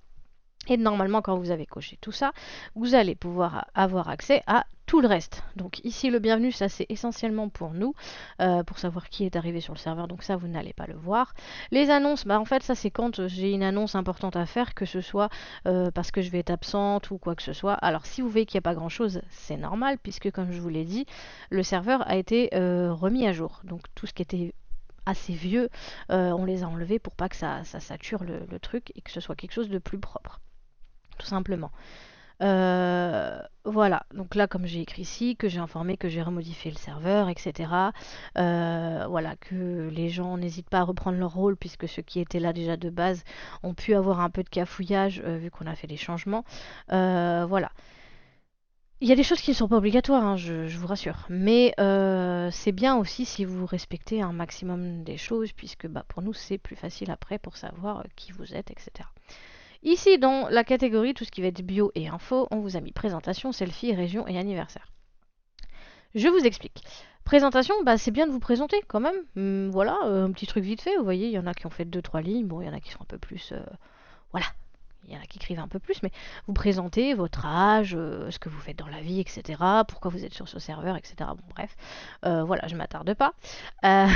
Et normalement, quand vous avez coché tout ça, vous allez pouvoir avoir accès à tout le reste. Donc ici, le bienvenu, ça c'est essentiellement pour nous, pour savoir qui est arrivé sur le serveur. Donc ça, vous n'allez pas le voir. Les annonces, en fait, ça c'est quand j'ai une annonce importante à faire, que ce soit parce que je vais être absente ou quoi que ce soit. Alors si vous voyez qu'il n'y a pas grand-chose, c'est normal, puisque comme je vous l'ai dit, le serveur a été remis à jour. Donc tout ce qui était assez vieux, on les a enlevés pour pas que ça sature le truc et que ce soit quelque chose de plus propre tout simplement. Voilà, donc là comme j'ai écrit ici, que j'ai informé que j'ai remodifié le serveur, etc. Voilà, que les gens n'hésitent pas à reprendre leur rôle puisque ceux qui étaient là déjà de base ont pu avoir un peu de cafouillage vu qu'on a fait des changements. Voilà. Il y a des choses qui ne sont pas obligatoires, hein, je vous rassure. Mais c'est bien aussi si vous respectez un maximum des choses, puisque pour nous c'est plus facile après pour savoir qui vous êtes, etc. Ici, dans la catégorie, tout ce qui va être bio et info, on vous a mis présentation, selfie, région et anniversaire. Je vous explique. Présentation, c'est bien de vous présenter quand même. Voilà, un petit truc vite fait. Vous voyez, il y en a qui ont fait 2-3 lignes. Bon, il y en a qui sont un peu plus. Voilà. Il y en a qui écrivent un peu plus, mais vous présentez votre âge, ce que vous faites dans la vie, etc. Pourquoi vous êtes sur ce serveur, etc. Bon, bref. Voilà, je m'attarde pas. Euh,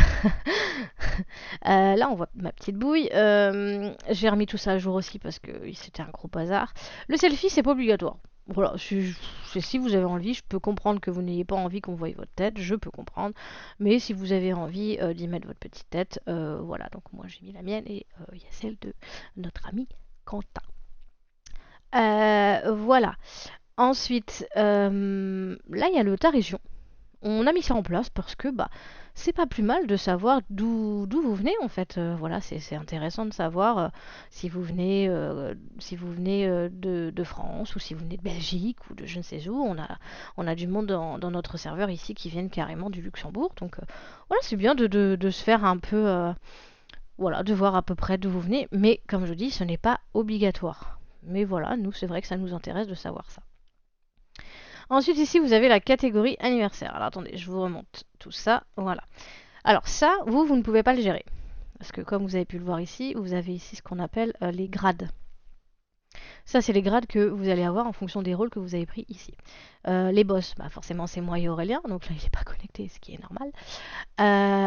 là, on voit ma petite bouille. J'ai remis tout ça à jour aussi parce que c'était un gros bazar. Le selfie, c'est pas obligatoire. Voilà, si vous avez envie, je peux comprendre que vous n'ayez pas envie qu'on voie votre tête, je peux comprendre. Mais si vous avez envie d'y mettre votre petite tête, voilà. Donc moi j'ai mis la mienne et il y a celle de notre ami Quentin. Voilà. Ensuite, là il y a le ta région. On a mis ça en place parce que c'est pas plus mal de savoir d'où vous venez en fait. Voilà, c'est intéressant de savoir si vous venez de France ou si vous venez de Belgique ou de je ne sais où. On a du monde dans notre serveur ici qui viennent carrément du Luxembourg. Donc voilà, c'est bien de se faire un peu voilà, de voir à peu près d'où vous venez. Mais comme je dis, ce n'est pas obligatoire. Mais voilà, nous c'est vrai que ça nous intéresse de savoir ça. Ensuite, ici, vous avez la catégorie anniversaire. Alors, attendez, je vous remonte tout ça. Voilà. Alors, ça, vous ne pouvez pas le gérer. Parce que, comme vous avez pu le voir ici, vous avez ici ce qu'on appelle les grades. Ça, c'est les grades que vous allez avoir en fonction des rôles que vous avez pris ici. Les boss, forcément, c'est moi et Aurélien. Donc là, il n'est pas connecté, ce qui est normal.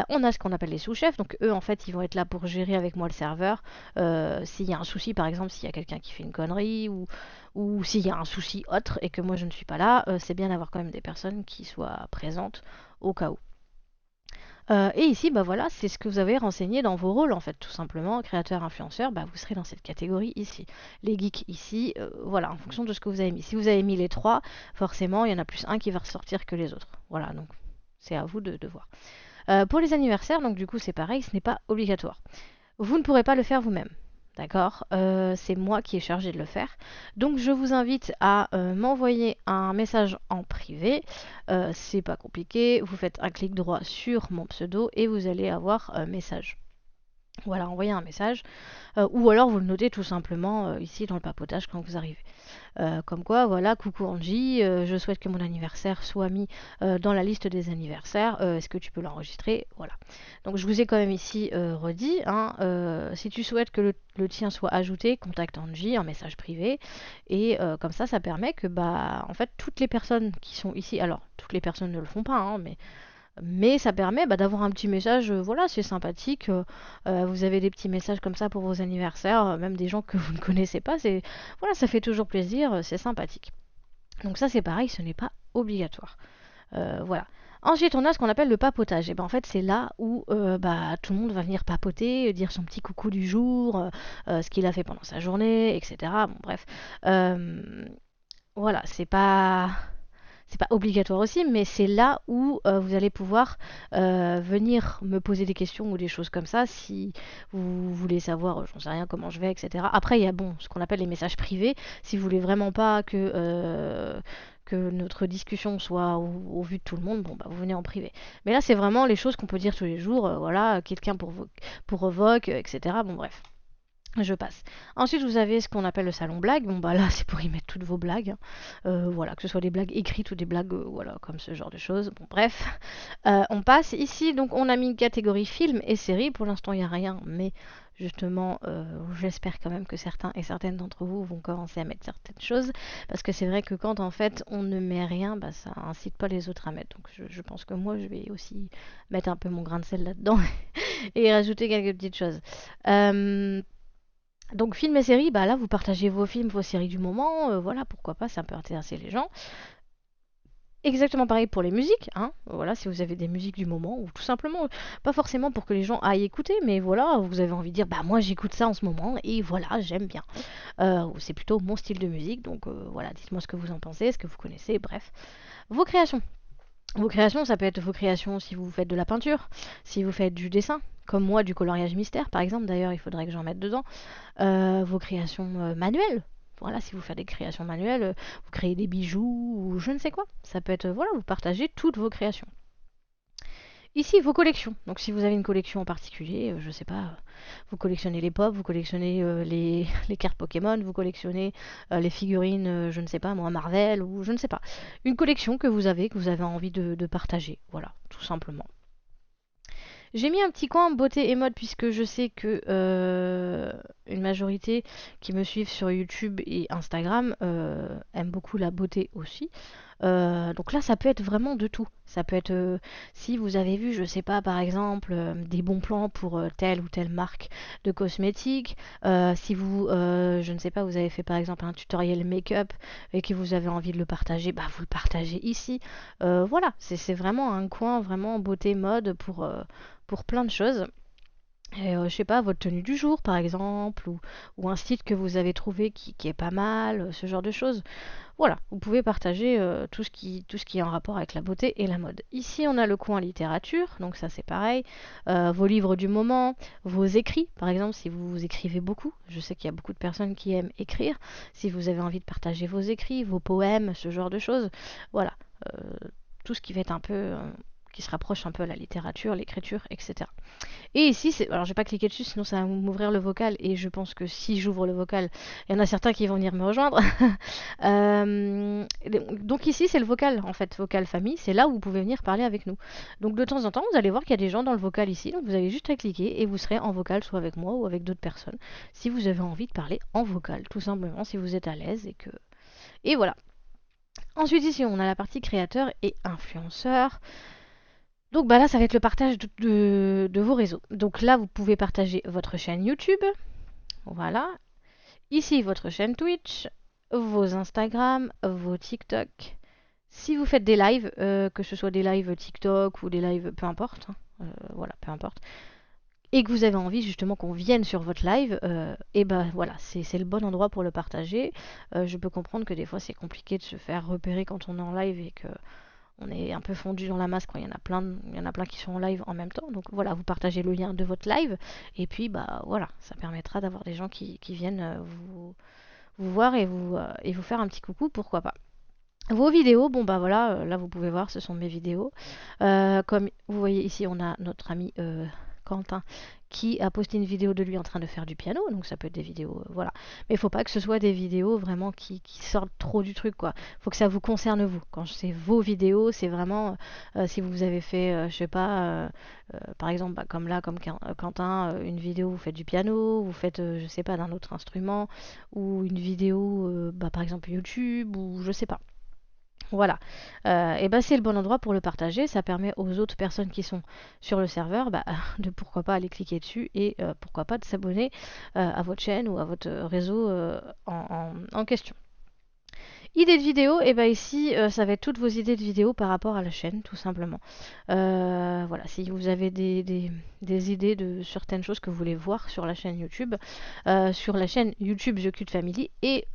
On a ce qu'on appelle les sous-chefs. Donc, eux, en fait, ils vont être là pour gérer avec moi le serveur. S'il y a un souci, par exemple, s'il y a quelqu'un qui fait une connerie ou s'il y a un souci autre et que moi je ne suis pas là, c'est bien d'avoir quand même des personnes qui soient présentes au cas où. Et ici, bah voilà, c'est ce que vous avez renseigné dans vos rôles, en fait, tout simplement. Créateur, influenceur, bah vous serez dans cette catégorie ici. Les geeks ici, voilà, en fonction de ce que vous avez mis. Si vous avez mis les trois, forcément, il y en a plus un qui va ressortir que les autres. Voilà, donc c'est à vous de voir. Pour les anniversaires, donc du coup, c'est pareil, ce n'est pas obligatoire. Vous ne pourrez pas le faire vous-même. D'accord. C'est moi qui ai chargé de le faire. Donc je vous invite à m'envoyer un message en privé. C'est pas compliqué. Vous faites un clic droit sur mon pseudo et vous allez avoir un message. Voilà, envoyez un message. Ou alors vous le notez tout simplement ici dans le papotage quand vous arrivez. Comme quoi, voilà, coucou Angie, je souhaite que mon anniversaire soit mis dans la liste des anniversaires. Est-ce que tu peux l'enregistrer? Voilà. Donc je vous ai quand même ici redit, hein, si tu souhaites que le tien soit ajouté, contacte Angie en message privé. Et comme ça permet que, bah, en fait, toutes les personnes qui sont ici, alors toutes les personnes ne le font pas, hein, mais ça permet bah, d'avoir un petit message, voilà, c'est sympathique. Vous avez des petits messages comme ça pour vos anniversaires, même des gens que vous ne connaissez pas. Voilà, ça fait toujours plaisir, c'est sympathique. Donc ça c'est pareil, ce n'est pas obligatoire. Voilà. Ensuite, on a ce qu'on appelle le papotage. Et ben en fait, c'est là où bah, tout le monde va venir papoter, dire son petit coucou du jour, ce qu'il a fait pendant sa journée, etc. Bon, bref. Voilà, c'est pas obligatoire aussi, mais c'est là où vous allez pouvoir venir me poser des questions ou des choses comme ça si vous voulez savoir, j'en sais rien, comment je vais, etc. Après, il y a bon, ce qu'on appelle les messages privés. Si vous voulez vraiment pas que notre discussion soit au vu de tout le monde, bon, bah, vous venez en privé. Mais là, c'est vraiment les choses qu'on peut dire tous les jours, voilà, quelqu'un pour revoque, etc. Bon, bref. Je passe. Ensuite, vous avez ce qu'on appelle le salon blague. Bon, bah là, c'est pour y mettre toutes vos blagues, hein. Voilà, que ce soit des blagues écrites ou des blagues, voilà, comme ce genre de choses. Bon, bref. On passe. Ici, donc, on a mis une catégorie film et série. Pour l'instant, il n'y a rien, mais justement, j'espère quand même que certains et certaines d'entre vous vont commencer à mettre certaines choses. Parce que c'est vrai que quand, en fait, on ne met rien, bah, ça incite pas les autres à mettre. Donc, je pense que moi, je vais aussi mettre un peu mon grain de sel là-dedans et rajouter quelques petites choses. Euh, donc film et séries, bah là vous partagez vos films, vos séries du moment, voilà, pourquoi pas, ça peut intéresser les gens. Exactement pareil pour les musiques, hein. Voilà, si vous avez des musiques du moment, ou tout simplement, pas forcément pour que les gens aillent écouter, mais voilà, vous avez envie de dire, bah moi j'écoute ça en ce moment, et voilà, j'aime bien. C'est plutôt mon style de musique, donc voilà, dites-moi ce que vous en pensez, ce que vous connaissez, bref. Vos créations. Vos créations, ça peut être vos créations si vous faites de la peinture, si vous faites du dessin, comme moi du coloriage mystère par exemple, d'ailleurs il faudrait que j'en mette dedans. Vos créations manuelles. Voilà, si vous faites des créations manuelles, vous créez des bijoux ou je ne sais quoi. Ça peut être, voilà, vous partagez toutes vos créations. Ici, vos collections. Donc, si vous avez une collection en particulier, je sais pas, vous collectionnez les pop, vous collectionnez les cartes Pokémon, vous collectionnez les figurines, je ne sais pas, moi, Marvel, ou je ne sais pas. Une collection que vous avez envie de partager. Voilà, tout simplement. J'ai mis un petit coin beauté et mode puisque je sais que une majorité qui me suivent sur YouTube et Instagram aiment beaucoup la beauté aussi. Donc là, ça peut être vraiment de tout. Ça peut être, si vous avez vu, je sais pas, par exemple, des bons plans pour telle ou telle marque de cosmétiques. Si vous, je ne sais pas, vous avez fait par exemple un tutoriel make-up et que vous avez envie de le partager, bah vous le partagez ici. Voilà, c'est vraiment un coin vraiment beauté mode pour plein de choses. Et, je sais pas, votre tenue du jour par exemple, ou un site que vous avez trouvé qui est pas mal, ce genre de choses. Voilà, vous pouvez partager tout ce qui est en rapport avec la beauté et la mode. Ici, on a le coin littérature, donc ça c'est pareil. Vos livres du moment, vos écrits, par exemple, si vous écrivez beaucoup. Je sais qu'il y a beaucoup de personnes qui aiment écrire. Si vous avez envie de partager vos écrits, vos poèmes, ce genre de choses. Voilà, euh, tout ce qui va être un peu, qui se rapproche un peu à la littérature, l'écriture, etc. Et ici, alors je vais pas cliquer dessus, sinon ça va m'ouvrir le vocal. Et je pense que si j'ouvre le vocal, il y en a certains qui vont venir me rejoindre. Donc ici, c'est le vocal, en fait, vocal famille. C'est là où vous pouvez venir parler avec nous. Donc de temps en temps, vous allez voir qu'il y a des gens dans le vocal ici. Donc vous avez juste à cliquer et vous serez en vocal, soit avec moi ou avec d'autres personnes. Si vous avez envie de parler en vocal, tout simplement, si vous êtes à l'aise et que... Et voilà. Ensuite ici, on a la partie créateur et influenceur. Donc bah là, ça va être le partage de vos réseaux. Donc là, vous pouvez partager votre chaîne YouTube. Voilà. Ici, votre chaîne Twitch, vos Instagram, vos TikTok. Si vous faites des lives, que ce soit des lives TikTok ou des lives, peu importe, hein, voilà, peu importe, et que vous avez envie justement qu'on vienne sur votre live, et ben voilà, c'est le bon endroit pour le partager. Je peux comprendre que des fois c'est compliqué de se faire repérer quand on est en live et que on est un peu fondu dans la masse quand il y en a plein qui sont en live en même temps. Donc voilà, vous partagez le lien de votre live et puis bah voilà, ça permettra d'avoir des gens qui viennent vous voir et vous faire un petit coucou, pourquoi pas. Vos vidéos, bon bah voilà, là vous pouvez voir, ce sont mes vidéos. Comme vous voyez ici, on a notre ami Quentin qui a posté une vidéo de lui en train de faire du piano, donc ça peut être des vidéos, voilà. Mais il faut pas que ce soit des vidéos vraiment qui sortent trop du truc, quoi. Faut que ça vous concerne vous. Quand c'est vos vidéos, c'est vraiment si vous avez fait, je sais pas, par exemple, bah, comme là, comme Quentin, une vidéo, vous faites du piano, vous faites, je sais pas, d'un autre instrument, ou une vidéo, bah, par exemple YouTube, ou je sais pas. Voilà, et ben c'est le bon endroit pour le partager. Ça permet aux autres personnes qui sont sur le serveur bah, de pourquoi pas aller cliquer dessus et pourquoi pas de s'abonner à votre chaîne ou à votre réseau en question. Idées de vidéo, et ben ici ça va être toutes vos idées de vidéo par rapport à la chaîne, tout simplement. Voilà, si vous avez des idées de certaines choses que vous voulez voir sur la chaîne YouTube, sur la chaîne YouTube The Cute Family et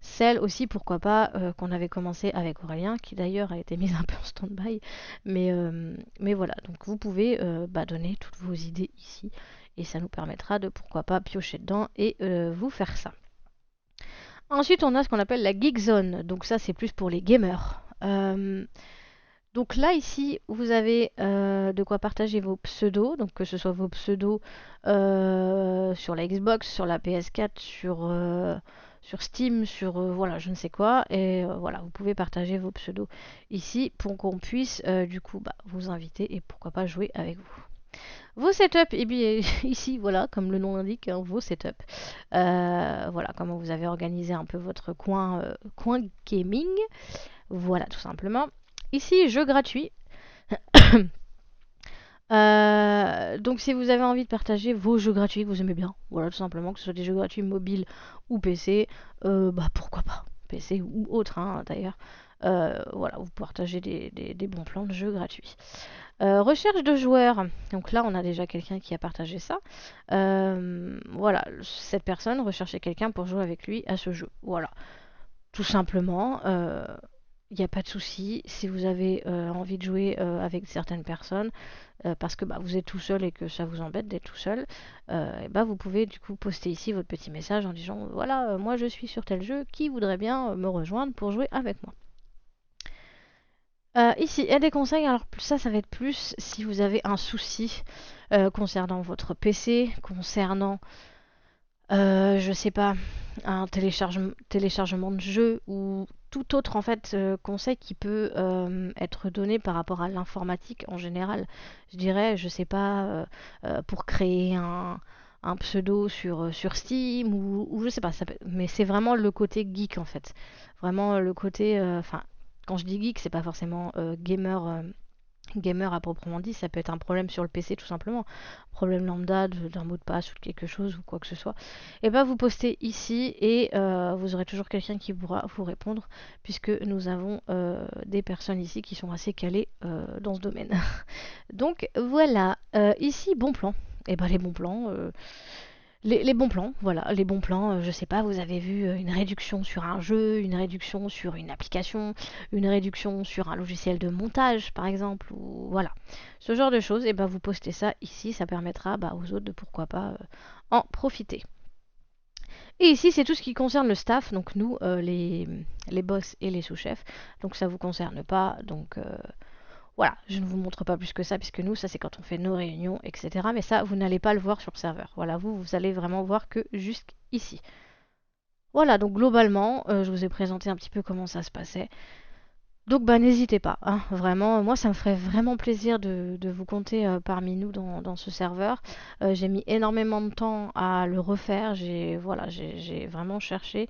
celle aussi, pourquoi pas, qu'on avait commencé avec Aurélien, qui d'ailleurs a été mise un peu en stand-by, mais voilà, donc vous pouvez bah, donner toutes vos idées ici et ça nous permettra de pourquoi pas piocher dedans et vous faire ça. Ensuite, on a ce qu'on appelle la Geek Zone. Donc ça, c'est plus pour les gamers. Donc là, ici, vous avez de quoi partager vos pseudos. Donc que ce soit vos pseudos sur la Xbox, sur la PS4, sur Steam, sur voilà, je ne sais quoi. Et voilà, vous pouvez partager vos pseudos ici pour qu'on puisse du coup bah, vous inviter et pourquoi pas jouer avec vous. Vos setups, et bien ici, voilà, comme le nom l'indique, hein, vos setups. Voilà, comment vous avez organisé un peu votre coin gaming. Voilà, tout simplement. Ici, jeux gratuits. Donc, si vous avez envie de partager vos jeux gratuits que vous aimez bien, voilà, tout simplement, que ce soit des jeux gratuits mobiles ou PC, bah pourquoi pas, PC ou autre, hein, d'ailleurs. Voilà, vous partagez des bons plans de jeux gratuits. Recherche de joueurs. Donc là, on a déjà quelqu'un qui a partagé ça. Voilà, cette personne recherchait quelqu'un pour jouer avec lui à ce jeu. Voilà, tout simplement. Il n'y a pas de souci si vous avez envie de jouer avec certaines personnes parce que bah, vous êtes tout seul et que ça vous embête d'être tout seul, et bah, vous pouvez du coup poster ici votre petit message en disant voilà, moi je suis sur tel jeu, qui voudrait bien me rejoindre pour jouer avec moi. Ici, il y a des conseils. Alors ça va être plus si vous avez un souci concernant votre PC, concernant, je sais pas, un téléchargement de jeu ou tout autre en fait conseil qui peut être donné par rapport à l'informatique en général. Je dirais, je sais pas, pour créer un pseudo sur Steam ou je sais pas, mais c'est vraiment le côté geek en fait. Vraiment le côté, enfin, quand je dis geek, c'est pas forcément gamer à proprement dit, ça peut être un problème sur le PC tout simplement, problème lambda d'un mot de passe ou de quelque chose ou quoi que ce soit. Et ben vous postez ici et vous aurez toujours quelqu'un qui pourra vous répondre puisque nous avons des personnes ici qui sont assez calées dans ce domaine. Donc voilà, ici bon plan. Et ben les bons plans, les bons plans, voilà, les bons plans, je sais pas, vous avez vu une réduction sur un jeu, une réduction sur une application, une réduction sur un logiciel de montage par exemple, ou voilà, ce genre de choses, et ben vous postez ça ici, ça permettra bah, aux autres de pourquoi pas en profiter. Et ici c'est tout ce qui concerne le staff, donc nous les boss et les sous-chefs, donc ça vous concerne pas, donc voilà, je ne vous montre pas plus que ça, puisque nous, ça c'est quand on fait nos réunions, etc. Mais ça, vous n'allez pas le voir sur le serveur. Voilà, vous allez vraiment voir que jusqu'ici. Voilà, donc globalement, je vous ai présenté un petit peu comment ça se passait. Donc bah n'hésitez pas, hein, vraiment, moi ça me ferait vraiment plaisir de vous compter parmi nous dans ce serveur. J'ai mis énormément de temps à le refaire, j'ai vraiment cherché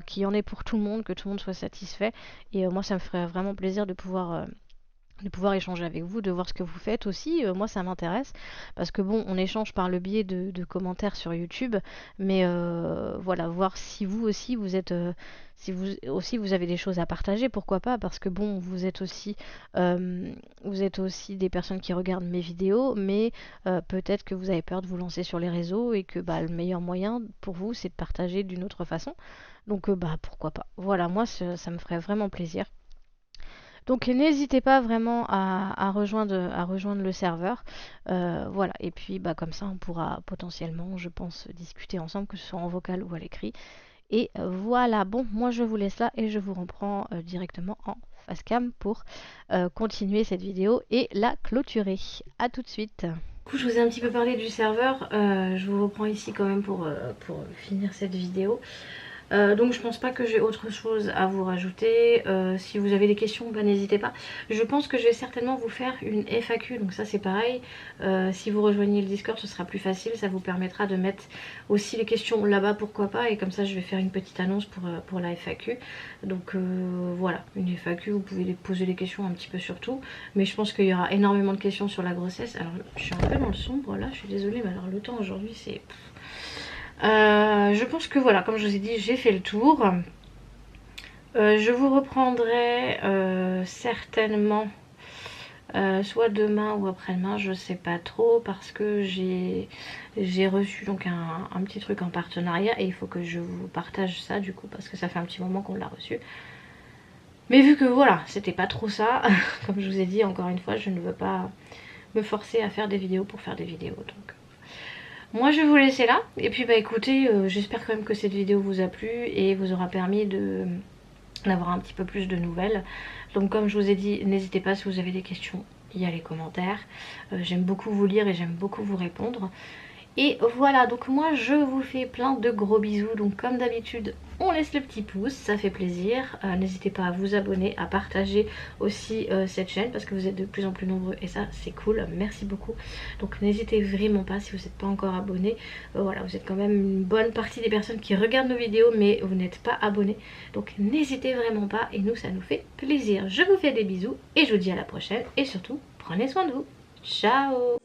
qu'il y en ait pour tout le monde, que tout le monde soit satisfait. Et moi ça me ferait vraiment plaisir de pouvoir échanger avec vous, de voir ce que vous faites aussi. Moi, ça m'intéresse parce que bon, on échange par le biais de commentaires sur YouTube, mais voilà, voir si vous aussi vous êtes, si vous aussi vous avez des choses à partager, pourquoi pas, parce que bon, vous êtes aussi des personnes qui regardent mes vidéos, mais peut-être que vous avez peur de vous lancer sur les réseaux et que bah, le meilleur moyen pour vous, c'est de partager d'une autre façon. Donc bah pourquoi pas. Voilà, moi ça me ferait vraiment plaisir. Donc n'hésitez pas vraiment à rejoindre le serveur. Voilà, et puis bah, comme ça on pourra potentiellement, je pense, discuter ensemble, que ce soit en vocal ou à l'écrit. Et voilà, bon, moi je vous laisse là et je vous reprends directement en face cam pour continuer cette vidéo et la clôturer. A tout de suite. Du coup, je vous ai un petit peu parlé du serveur, je vous reprends ici quand même pour finir cette vidéo. Donc je pense pas que j'ai autre chose à vous rajouter. Si vous avez des questions, bah, n'hésitez pas. Je pense que je vais certainement vous faire une FAQ, donc ça c'est pareil. Si vous rejoignez le Discord, ce sera plus facile, ça vous permettra de mettre aussi les questions là-bas, pourquoi pas. Et comme ça je vais faire une petite annonce pour la FAQ. Donc voilà, une FAQ, vous pouvez poser des questions un petit peu sur tout. Mais je pense qu'il y aura énormément de questions sur la grossesse. Alors je suis un peu dans le sombre là, je suis désolée, mais alors le temps aujourd'hui c'est... je pense que voilà, comme je vous ai dit, j'ai fait le tour. Je vous reprendrai certainement soit demain ou après-demain, je sais pas trop, parce que j'ai reçu donc un petit truc en partenariat et il faut que je vous partage ça du coup, parce que ça fait un petit moment qu'on l'a reçu. Mais vu que voilà, c'était pas trop ça, comme je vous ai dit encore une fois, je ne veux pas me forcer à faire des vidéos pour faire des vidéos, donc... Moi je vais vous laisser là, et puis bah écoutez, j'espère quand même que cette vidéo vous a plu et vous aura permis d'avoir un petit peu plus de nouvelles. Donc comme je vous ai dit, n'hésitez pas si vous avez des questions, il y a les commentaires. J'aime beaucoup vous lire et j'aime beaucoup vous répondre. Et voilà, donc moi je vous fais plein de gros bisous. Donc comme d'habitude, on laisse le petit pouce, ça fait plaisir. N'hésitez pas à vous abonner, à partager aussi cette chaîne, parce que vous êtes de plus en plus nombreux et ça c'est cool, merci beaucoup. Donc n'hésitez vraiment pas si vous n'êtes pas encore abonné. Voilà, vous êtes quand même une bonne partie des personnes qui regardent nos vidéos mais vous n'êtes pas abonné. Donc n'hésitez vraiment pas et nous ça nous fait plaisir. Je vous fais des bisous et je vous dis à la prochaine et surtout prenez soin de vous. Ciao.